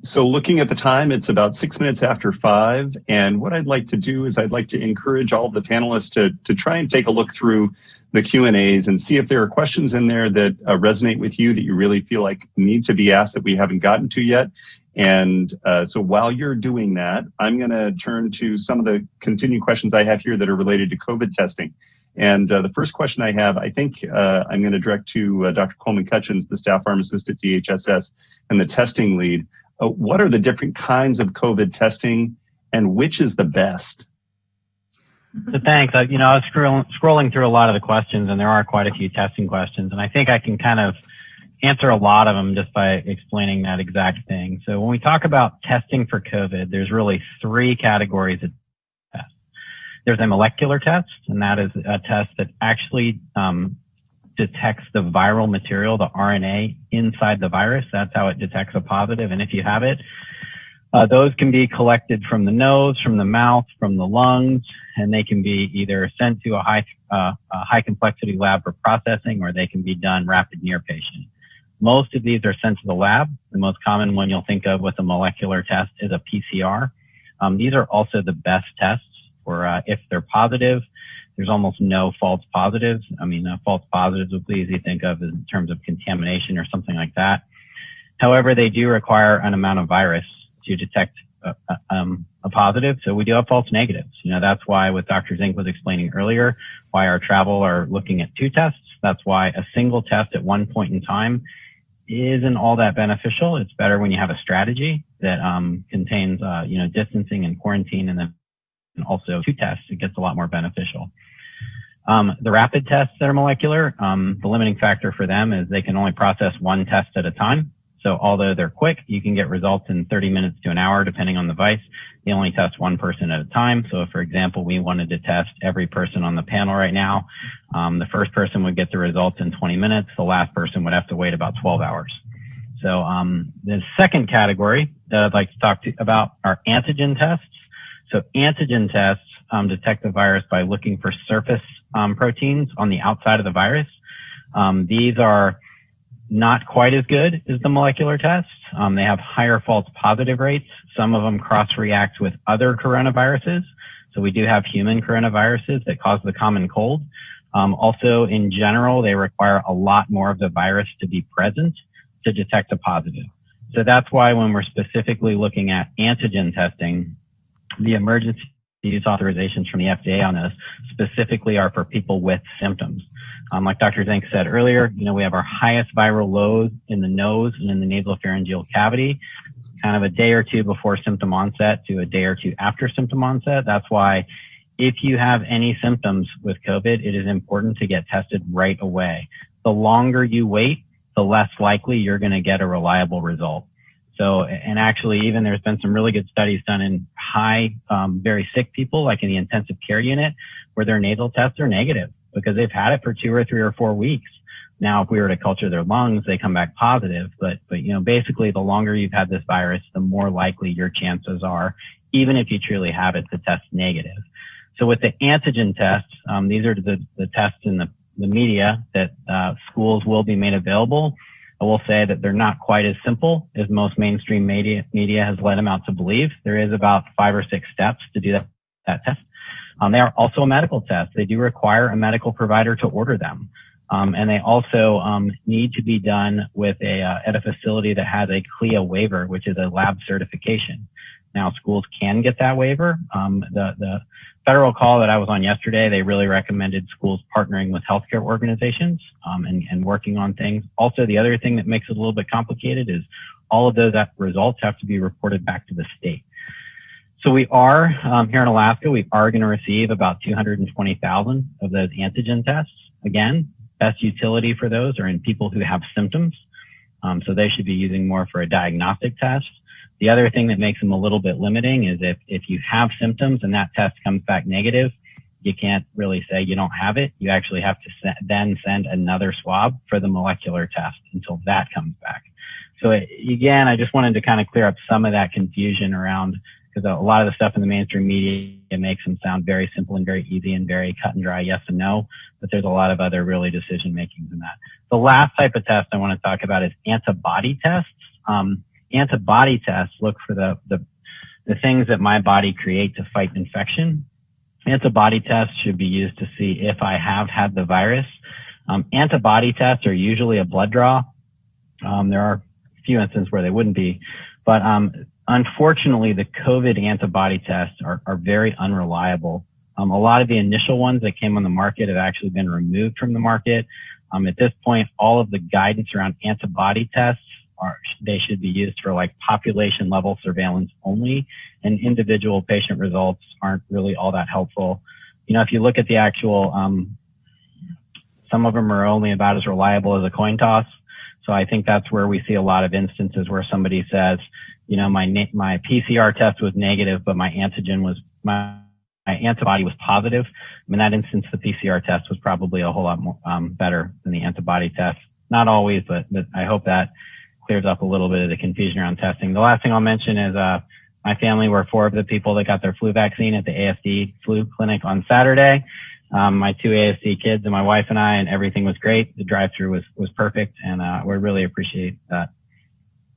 So looking at the time, it's about 6 minutes after 5. And what I'd like to do is I'd like to encourage all of the panelists to try and take a look through the Q&As and see if there are questions in there that resonate with you that you really feel like need to be asked that we haven't gotten to yet. And so while you're doing that, I'm going to turn to some of the continued questions I have here that are related to COVID testing. And the first question I have, I think I'm going to direct to Dr. Coleman Cutchins, the staff pharmacist at DHSS and the testing lead. What are the different kinds of COVID testing and which is the best? So thanks. I was scrolling through a lot of the questions, and there are quite a few testing questions. And I think I can kind of answer a lot of them just by explaining that exact thing. So when we talk about testing for COVID, there's really 3 categories of tests. There's a molecular test, and that is a test that actually detects the viral material, the RNA inside the virus. That's how it detects a positive. And if you have it, those can be collected from the nose, from the mouth, from the lungs, and they can be either sent to a high complexity lab for processing, or they can be done rapid near patient. Most of these are sent to the lab. The most common one you'll think of with a molecular test is a PCR. These are also the best tests for if they're positive. There's almost no false positives. False positives would be easy to think of in terms of contamination or something like that. However, they do require an amount of virus to detect a positive. So we do have false negatives. That's why what Dr. Zink was explaining earlier, why our travel are looking at 2 tests. That's why a single test at one point in time isn't all that beneficial. It's better when you have a strategy that contains, distancing and quarantine, and then also 2 tests. It gets a lot more beneficial. The rapid tests that are molecular, the limiting factor for them is they can only process 1 test at a time. So although they're quick, you can get results in 30 minutes to an hour, depending on the device. They only test 1 person at a time. So if, for example, we wanted to test every person on the panel right now, the first person would get the results in 20 minutes. The last person would have to wait about 12 hours. So the second category that I'd like to talk about are antigen tests. So antigen tests detect the virus by looking for surface proteins on the outside of the virus. These are not quite as good as the molecular tests. They have higher false positive rates. Some of them cross-react with other coronaviruses. So we do have human coronaviruses that cause the common cold. Also, in general, they require a lot more of the virus to be present to detect a positive. So that's why when we're specifically looking at antigen testing, the emergency use authorizations from the FDA on this specifically are for people with symptoms. Like Dr. Zink said earlier, we have our highest viral load in the nose and in the nasopharyngeal cavity, kind of a day or 2 before symptom onset to a day or 2 after symptom onset. That's why if you have any symptoms with COVID, it is important to get tested right away. The longer you wait, the less likely you're going to get a reliable result. So, and actually, even there's been some really good studies done in very sick people, like in the intensive care unit, where their nasal tests are negative because they've had it for 2 or 3 or 4 weeks. Now, if we were to culture their lungs, they come back positive. But basically, the longer you've had this virus, the more likely your chances are, even if you truly have it, to test negative. So with the antigen tests, these are the tests in the media that schools will be made available. I will say that they're not quite as simple as most mainstream media has led them out to believe. There is about 5 or 6 steps to do that test. They are also a medical test. They do require a medical provider to order them. And they also need to be done at a facility that has a CLIA waiver, which is a lab certification. Now, schools can get that waiver. The federal call that I was on yesterday, they really recommended schools partnering with healthcare organizations and working on things. Also, the other thing that makes it a little bit complicated is all of those results have to be reported back to the state. So we are, here in Alaska, we are going to receive about 220,000 of those antigen tests. Again, best utility for those are in people who have symptoms. So they should be using more for a diagnostic test. The other thing that makes them a little bit limiting is if you have symptoms and that test comes back negative, you can't really say you don't have it. You actually have to then send another swab for the molecular test until that comes back. So again, I just wanted to kind of clear up some of that confusion around, because a lot of the stuff in the mainstream media, it makes them sound very simple and very easy and very cut and dry, yes and no, but there's a lot of other really decision makings in that. The last type of test I want to talk about is antibody tests. Antibody tests look for the things that my body create to fight infection. Antibody tests should be used to see if I have had the virus. Antibody tests are usually a blood draw. There are a few instances where they wouldn't be, but unfortunately, the COVID antibody tests are very unreliable. A lot of the initial ones that came on the market have actually been removed from the market. At this point, all of the guidance around antibody tests they should be used for like population level surveillance only, and individual patient results aren't really all that helpful. You know, if you look at the actual, some of them are only about as reliable as a coin toss. So I think that's where we see a lot of instances where somebody says, you know, my PCR test was negative, but my antibody was positive. In that instance, the PCR test was probably a whole lot more better than the antibody test. Not always, but I hope that clears up a little bit of the confusion around testing. The last thing I'll mention is my family were 4 of the people that got their flu vaccine at the ASD flu clinic on Saturday. My 2 ASD kids and my wife and I, and everything was great. The drive-through was perfect, and we really appreciate that.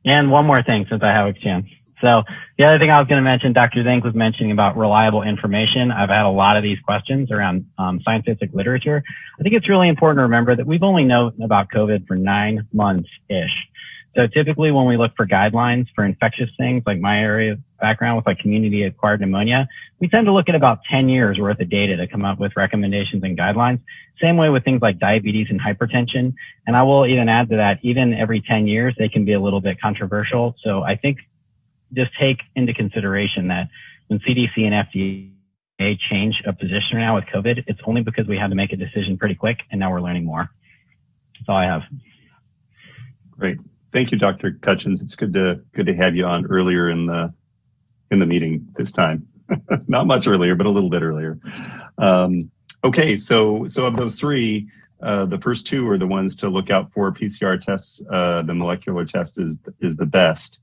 And one more thing, since I have a chance. So the other thing I was going to mention, Dr. Zink was mentioning about reliable information. I've had a lot of these questions around scientific literature. I think it's really important to remember that we've only known about COVID for 9 months-ish. So typically when we look for guidelines for infectious things, like my area of background with like community acquired pneumonia, we tend to look at about 10 years worth of data to come up with recommendations and guidelines. Same way with things like diabetes and hypertension. And I will even add to that, even every 10 years, they can be a little bit controversial. So I think just take into consideration that when CDC and FDA change a position now with COVID, it's only because we had to make a decision pretty quick, and now we're learning more. That's all I have. Great. Thank you, Dr. Cutchins. It's good to have you on earlier in the meeting this time. Not much earlier, but a little bit earlier. Okay, so of those 3, the first 2 are the ones to look out for. PCR tests, the molecular test is the best.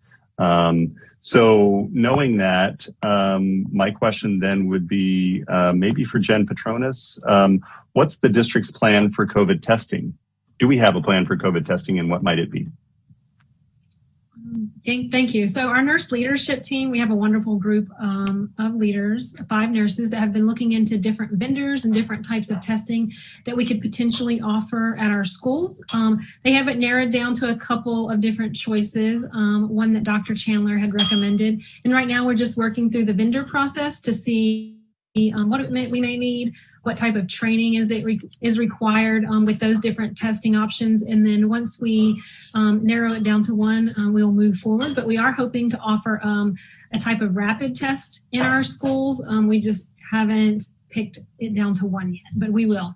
So knowing that, my question then would be maybe for Jen Petronas, what's the district's plan for COVID testing? Do we have a plan for COVID testing, and what might it be? Thank you. So our nurse leadership team, we have a wonderful group of leaders, 5 nurses that have been looking into different vendors and different types of testing that we could potentially offer at our schools. They have it narrowed down to a couple of different choices, one that Dr. Chandler had recommended. And right now we're just working through the vendor process to see what we may need, what type of training is required with those different testing options. And then once we narrow it down to one, we'll move forward. But we are hoping to offer a type of rapid test in our schools. We just haven't picked it down to one yet, but we will.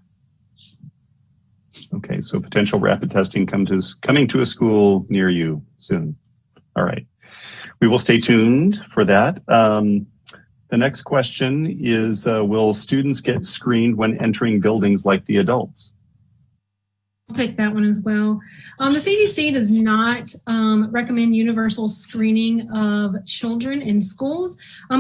Okay, so potential rapid testing coming to a school near you soon. All right. We will stay tuned for that. The next question is, will students get screened when entering buildings like the adults? I'll take that one as well. The CDC does not recommend universal screening of children in schools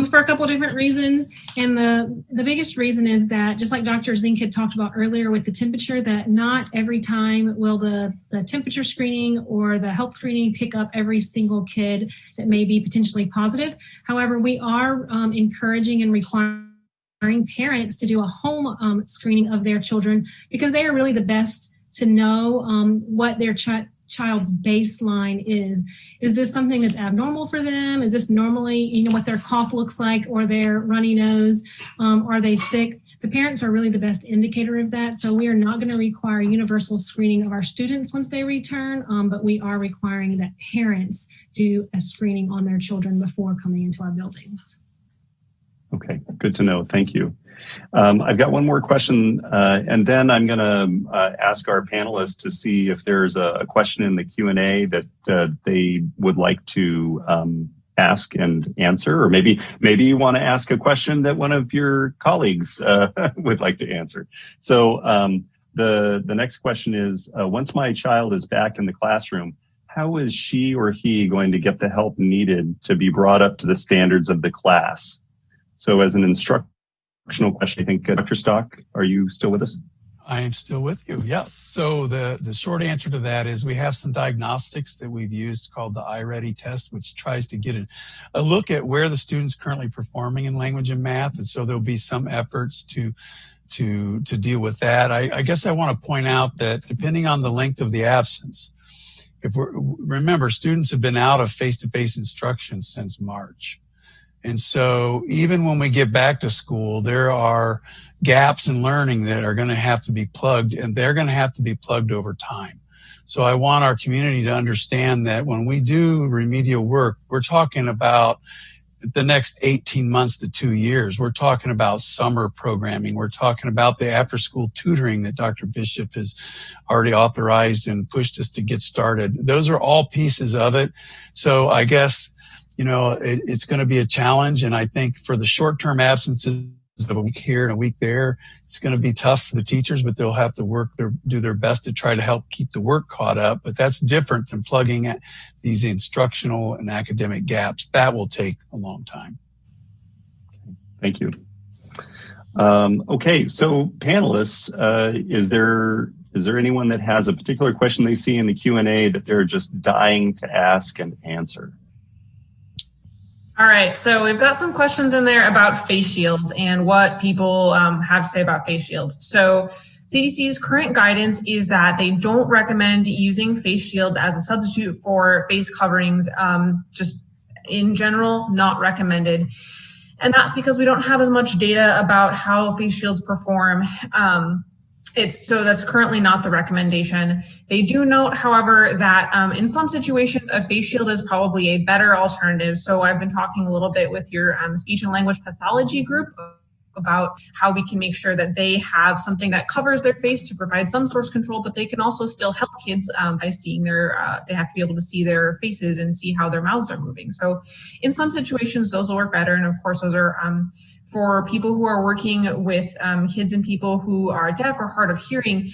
for a couple of different reasons. And the biggest reason is that, just like Dr. Zink had talked about earlier with the temperature, that not every time will the temperature screening or the health screening pick up every single kid that may be potentially positive. However, we are encouraging and requiring parents to do a home screening of their children, because they are really the best to know what their child's baseline is. Is this something that's abnormal for them? Is this normally, what their cough looks like, or their runny nose? Are they sick? The parents are really the best indicator of that. So we are not going to require universal screening of our students once they return, but we are requiring that parents do a screening on their children before coming into our buildings. Okay, good to know. Thank you. I've got one more question, and then I'm going to ask our panelists to see if there's a question in the Q&A that they would like to ask and answer, or maybe you want to ask a question that one of your colleagues would like to answer. So the next question is, once my child is back in the classroom, how is she or he going to get the help needed to be brought up to the standards of the class? So as an instructional question, I think, Dr. Stock, are you still with us? I am still with you. Yeah. So the short answer to that is we have some diagnostics that we've used called the iReady test, which tries to get a look at where the student's currently performing in language and math. And so there'll be some efforts to deal with that. I guess I want to point out that depending on the length of the absence, remember, students have been out of face-to-face instruction since March. And so even when we get back to school, there are gaps in learning that are going to have to be plugged, and they're going to have to be plugged over time. So I want our community to understand that when we do remedial work, we're talking about the next 18 months to 2 years. We're talking about summer programming. We're talking about the after-school tutoring that Dr. Bishop has already authorized and pushed us to get started. Those are all pieces of it. So I guess, it's going to be a challenge. And I think for the short-term absences of a week here and a week there, it's going to be tough for the teachers, but they'll have to do their best to try to help keep the work caught up. But that's different than plugging at these instructional and academic gaps. That will take a long time. Thank you. Okay, so panelists, is there anyone that has a particular question they see in the Q&A that they're just dying to ask and answer? All right, so we've got some questions in there about face shields and what people have to say about face shields. So CDC's current guidance is that they don't recommend using face shields as a substitute for face coverings, just in general, not recommended. And that's because we don't have as much data about how face shields perform. So that's currently not the recommendation. They do note, however, that in some situations, a face shield is probably a better alternative. So I've been talking a little bit with your speech and language pathology group about how we can make sure that they have something that covers their face to provide some source control, but they can also still help kids by seeing they have to be able to see their faces and see how their mouths are moving. So in some situations, those will work better. And of course, those are for people who are working with kids and people who are deaf or hard of hearing,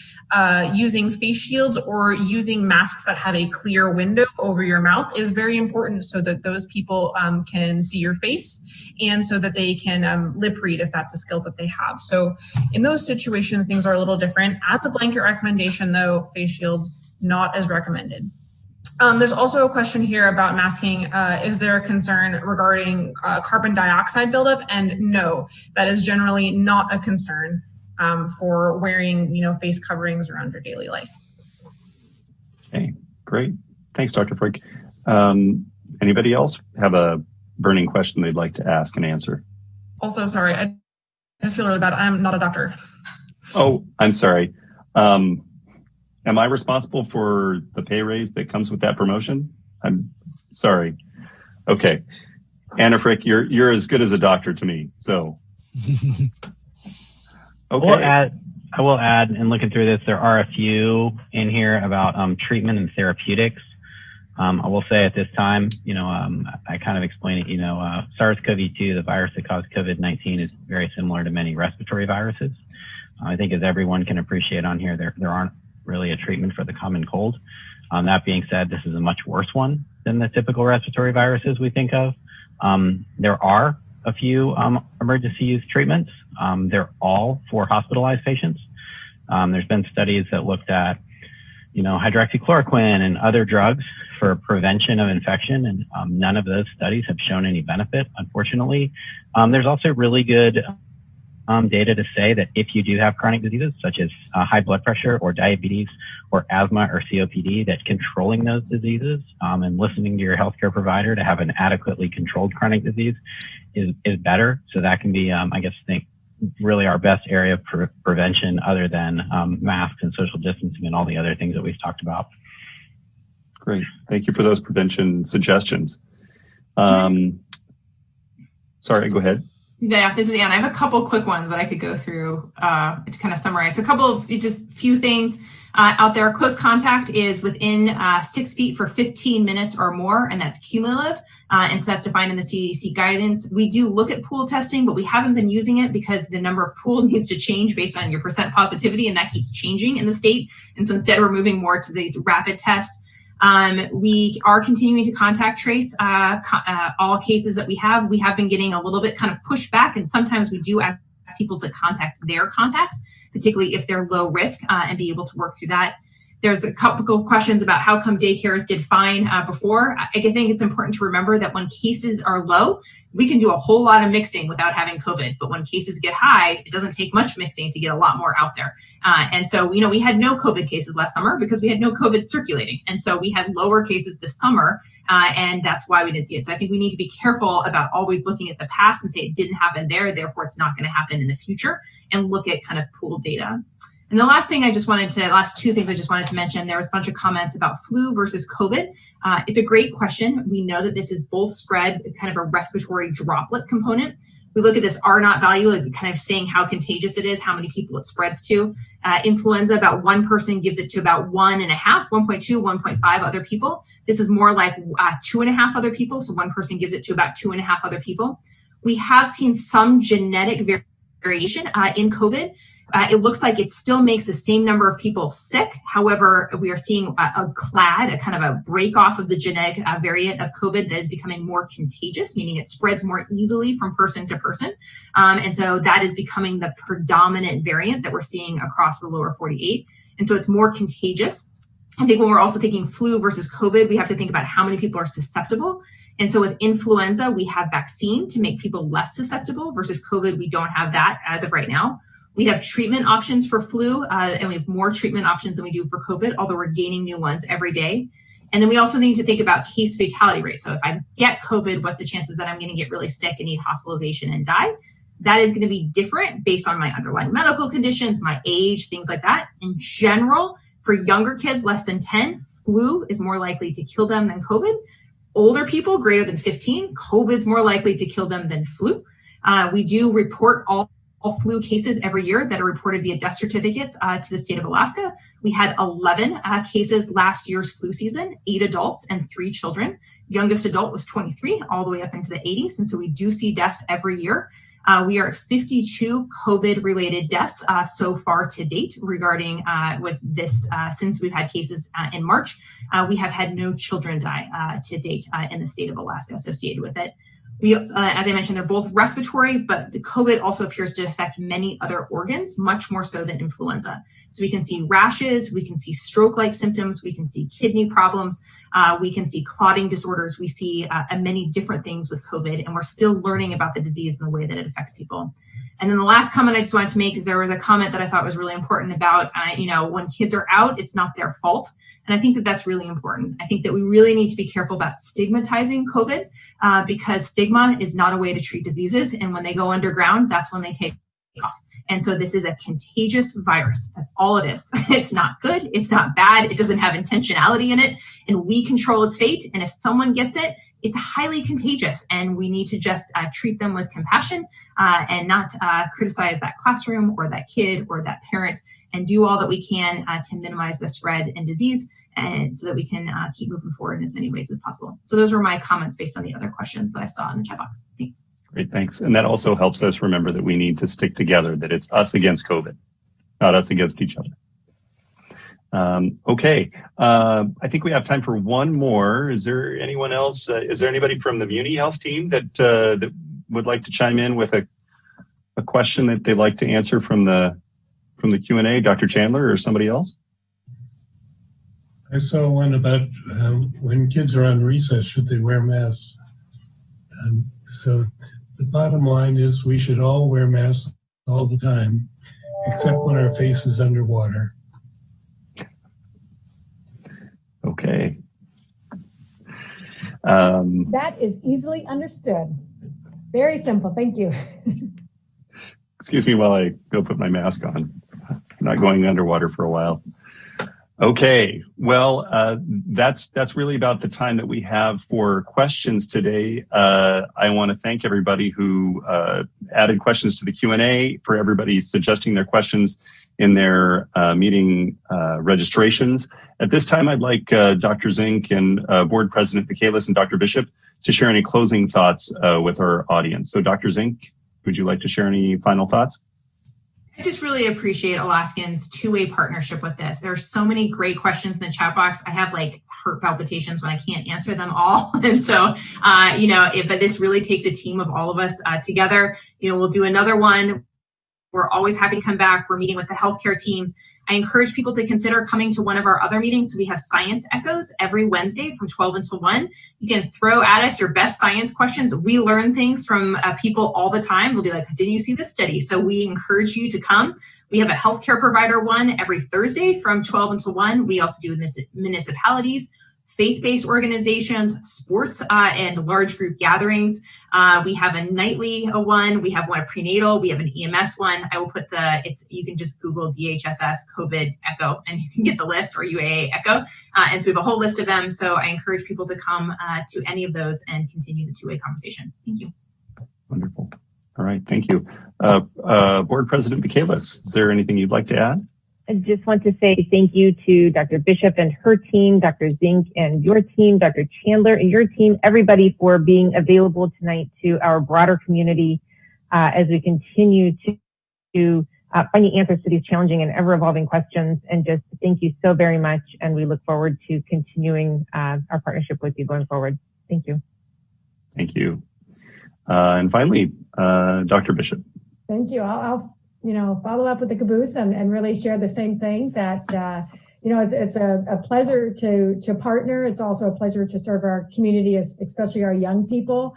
using face shields or using masks that have a clear window over your mouth is very important so that those people can see your face and so that they can lip read if that's a skill that they have. So in those situations, things are a little different. As a blanket recommendation, though, face shields, not as recommended. There's also a question here about masking. Is there a concern regarding carbon dioxide buildup? And no, that is generally not a concern for wearing, face coverings around your daily life. Okay, great. Thanks, Dr. Frick. Anybody else have a burning question they'd like to ask and answer? Also, sorry, I just feel really bad. I'm not a doctor. Oh, I'm sorry. Am I responsible for the pay raise that comes with that promotion? I'm sorry. Okay. Anna Frick, you're as good as a doctor to me. So, okay. I will add, in looking through this, there are a few in here about treatment and therapeutics. I will say at this time, I kind of explained it, SARS-CoV-2, the virus that caused COVID-19, is very similar to many respiratory viruses. I think as everyone can appreciate on here, there aren't really a treatment for the common cold. That being said, this is a much worse one than the typical respiratory viruses we think of. There are a few emergency use treatments. They're all for hospitalized patients. There's been studies that looked at, hydroxychloroquine and other drugs for prevention of infection, and none of those studies have shown any benefit, unfortunately. There's also really good data to say that if you do have chronic diseases such as high blood pressure or diabetes or asthma or COPD, that controlling those diseases and listening to your healthcare provider to have an adequately controlled chronic disease is better. So that can be, really our best area of prevention other than masks and social distancing and all the other things that we've talked about. Great. Thank you for those prevention suggestions. Sorry, go ahead. Yeah, this is Anne. I have a couple quick ones that I could go through to kind of summarize. So a couple of just few things out there. Close contact is within 6 feet for 15 minutes or more, and that's cumulative. And so that's defined in the CDC guidance. We do look at pool testing, but we haven't been using it because the number of pool needs to change based on your percent positivity, and that keeps changing in the state. And so instead, we're moving more to these rapid tests. We are continuing to contact trace all cases that we have. We have been getting a little bit kind of pushed back, and sometimes we do ask people to contact their contacts, particularly if they're low risk, and be able to work through that. There's a couple of questions about how come daycares did fine before. I think it's important to remember that when cases are low, we can do a whole lot of mixing without having COVID. But when cases get high, it doesn't take much mixing to get a lot more out there. And so, we had no COVID cases last summer because we had no COVID circulating. And so we had lower cases this summer, and that's why we didn't see it. So I think we need to be careful about always looking at the past and say it didn't happen there, therefore it's not going to happen in the future, and look at kind of pooled data. And the last two things I just wanted to mention, there was a bunch of comments about flu versus COVID. It's a great question. We know that this is both spread, kind of a respiratory droplet component. We look at this R0 value, like kind of saying how contagious it is, how many people it spreads to. Influenza, about one person gives it to about 1.5, 1.2, 1.5 other people. This is more like 2.5 other people. So one person gives it to about 2.5 other people. We have seen some genetic variation in COVID. It looks like it still makes the same number of people sick. However, we are seeing a kind of a break off of the genetic variant of COVID that is becoming more contagious, meaning it spreads more easily from person to person. And so that is becoming the predominant variant that we're seeing across the lower 48. And so it's more contagious. I think when we're also thinking flu versus COVID, we have to think about how many people are susceptible. And so with influenza, we have vaccine to make people less susceptible versus COVID. We don't have that as of right now. We have treatment options for flu, and we have more treatment options than we do for COVID, although we're gaining new ones every day. And then we also need to think about case fatality rate. So if I get COVID, what's the chances that I'm going to get really sick and need hospitalization and die? That is going to be different based on my underlying medical conditions, my age, things like that. In general, for younger kids less than 10, flu is more likely to kill them than COVID. Older people greater than 15, COVID's more likely to kill them than flu. We do report all flu cases every year that are reported via death certificates to the state of Alaska. We had 11 cases last year's flu season, 8 adults and 3 children. Youngest adult was 23, all the way up into the 80s. And so we do see deaths every year. We are at 52 COVID-related deaths so far to date regarding with this, since we've had cases in March. We have had no children die to date in the state of Alaska associated with it. We, as I mentioned, they're both respiratory, but the COVID also appears to affect many other organs, much more so than influenza. So we can see rashes, we can see stroke-like symptoms, we can see kidney problems, we can see clotting disorders, we see many different things with COVID, and we're still learning about the disease and the way that it affects people. And then the last comment I just wanted to make is there was a comment that I thought was really important about, when kids are out, it's not their fault. And I think that that's really important. I think that we really need to be careful about stigmatizing COVID because stigma is not a way to treat diseases. And when they go underground, that's when they take off. And so this is a contagious virus. That's all it is. It's not good. It's not bad. It doesn't have intentionality in it. And we control its fate. And if someone gets it, it's highly contagious. And we need to just treat them with compassion and not criticize that classroom or that kid or that parent, and do all that we can to minimize the spread and disease, and so that we can keep moving forward in as many ways as possible. So those were my comments based on the other questions that I saw in the chat box. Thanks. Great, thanks. And that also helps us remember that we need to stick together, that it's us against COVID, not us against each other. Okay, I think we have time for one more. Is there anyone else? Is there anybody from the Muni Health team that would like to chime in with a question that they'd like to answer from the Q&A? Dr. Chandler or somebody else? I saw one about when kids are on recess, should they wear masks? So the bottom line is we should all wear masks all the time, except when our face is underwater. Okay. That is easily understood. Very simple. Thank you. Excuse me while I go put my mask on. I'm not going underwater for a while. Okay, well, that's really about the time that we have for questions today. I want to thank everybody who added questions to the Q&A, for everybody suggesting their questions in their meeting registrations. At this time, I'd like Dr. Zink and Board President Michaelis and Dr. Bishop to share any closing thoughts with our audience. So Dr. Zink, would you like to share any final thoughts? I just really appreciate Alaskan's two-way partnership with this. There are so many great questions in the chat box. I have like heart palpitations when I can't answer them all. And so, but this really takes a team of all of us together. We'll do another one. We're always happy to come back. We're meeting with the healthcare teams. I encourage people to consider coming to one of our other meetings. So we have Science Echoes every Wednesday from 12 until 1. You can throw at us your best science questions. We learn things from people all the time. We'll be like, didn't you see this study? So we encourage you to come. We have a healthcare provider one every Thursday from 12 until 1. We also do municipalities, faith-based organizations, sports, and large group gatherings. We have a nightly one. We have one prenatal. We have an EMS one. I will put you can just Google DHSS COVID Echo and you can get the list, or UAA Echo. And so we have a whole list of them. So I encourage people to come to any of those and continue the two-way conversation. Thank you. Wonderful. All right, thank you. Board President Michaelis, is there anything you'd like to add? I just want to say thank you to Dr. Bishop and her team, Dr. Zink and your team, Dr. Chandler and your team, everybody for being available tonight to our broader community as we continue to find the answers to these challenging and ever-evolving questions. And just thank you so very much. And we look forward to continuing our partnership with you going forward. Thank you. Thank you. And finally, Dr. Bishop. Thank you. I'll follow up with the caboose and really share the same thing that, it's a pleasure to partner. It's also a pleasure to serve our community, especially our young people.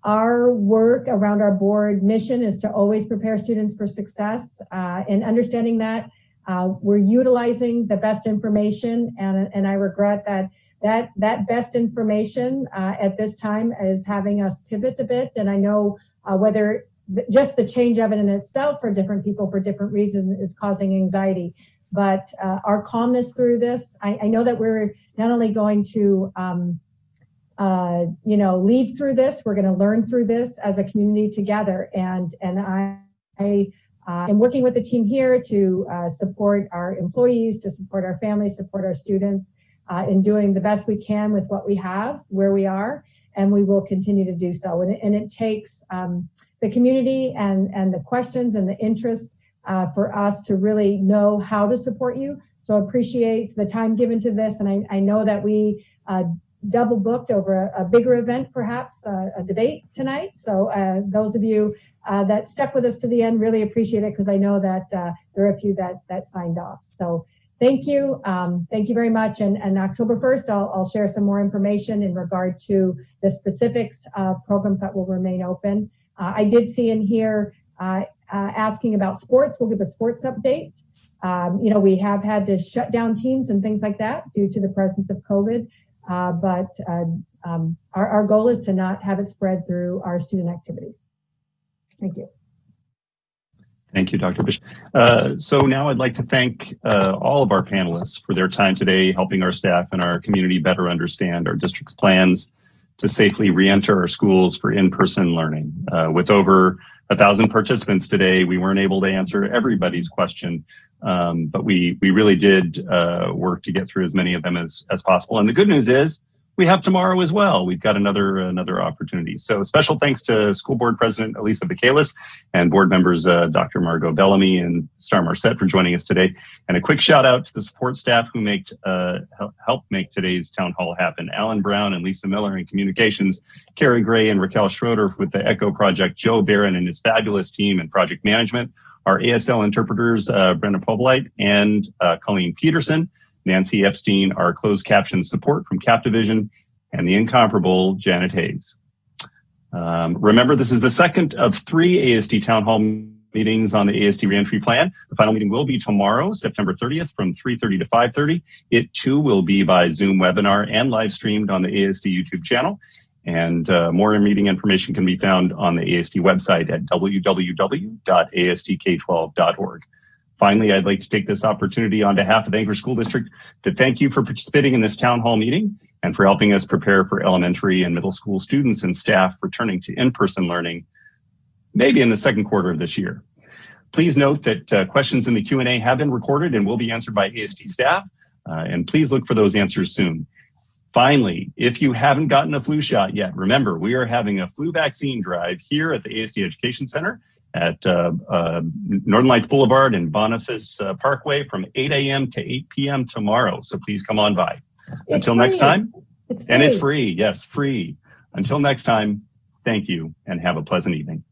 Our work around our board mission is to always prepare students for success. And understanding that we're utilizing the best information, and I regret that best information at this time is having us pivot a bit. And I know whether just the change of it in itself for different people for different reasons is causing anxiety. But our calmness through this, I know that we're not only going to, lead through this, we're going to learn through this as a community together. And I am working with the team here to support our employees, to support our families, support our students in doing the best we can with what we have, where we are, and we will continue to do so. And it takes the community and the questions and the interest for us to really know how to support you. So appreciate the time given to this. And I know that we double booked over a bigger event, perhaps a debate tonight. So those of you that stuck with us to the end, really appreciate it, because I know that there are a few that signed off. So thank you. Thank you very much. And October 1st, I'll share some more information in regard to the specifics of programs that will remain open. I did see in here asking about sports. We'll give a sports update. We have had to shut down teams and things like that due to the presence of COVID. But our goal is to not have it spread through our student activities. Thank you. Thank you, Dr. Bishop. So now I'd like to thank all of our panelists for their time today, helping our staff and our community better understand our district's plans to safely re-enter our schools for in-person learning. With over 1,000 participants today, we weren't able to answer everybody's question, but we really did work to get through as many of them as possible. And the good news is we have tomorrow as well. We've got another opportunity. So special thanks to School Board President Elisa Michaelis and board members Dr. Margot Bellamy and Star Marcette for joining us today. And a quick shout out to the support staff who helped make today's town hall happen. Alan Brown and Lisa Miller in communications, Carrie Gray and Raquel Schroeder with the ECHO project, Joe Barron and his fabulous team in project management, our ASL interpreters, Brenda Poblite and Colleen Peterson, Nancy Epstein, our closed caption support from Captivision, and the incomparable Janet Hayes. Remember, this is the second of 3 ASD Town Hall meetings on the ASD reentry plan. The final meeting will be tomorrow, September 30th from 3:30 to 5:30. It too will be by Zoom webinar and live streamed on the ASD YouTube channel. And more meeting information can be found on the ASD website at www.asdk12.org. Finally, I'd like to take this opportunity on behalf of the Anchorage School District to thank you for participating in this town hall meeting and for helping us prepare for elementary and middle school students and staff returning to in-person learning, maybe in the second quarter of this year. Please note that questions in the Q&A have been recorded and will be answered by ASD staff, and please look for those answers soon. Finally, if you haven't gotten a flu shot yet, remember, we are having a flu vaccine drive here at the ASD Education Center at Northern Lights Boulevard and Boniface Parkway from 8 a.m. to 8 p.m. tomorrow. So please come on by. Until next time, it's free. and it's free. Yes, free. Until next time, thank you and have a pleasant evening.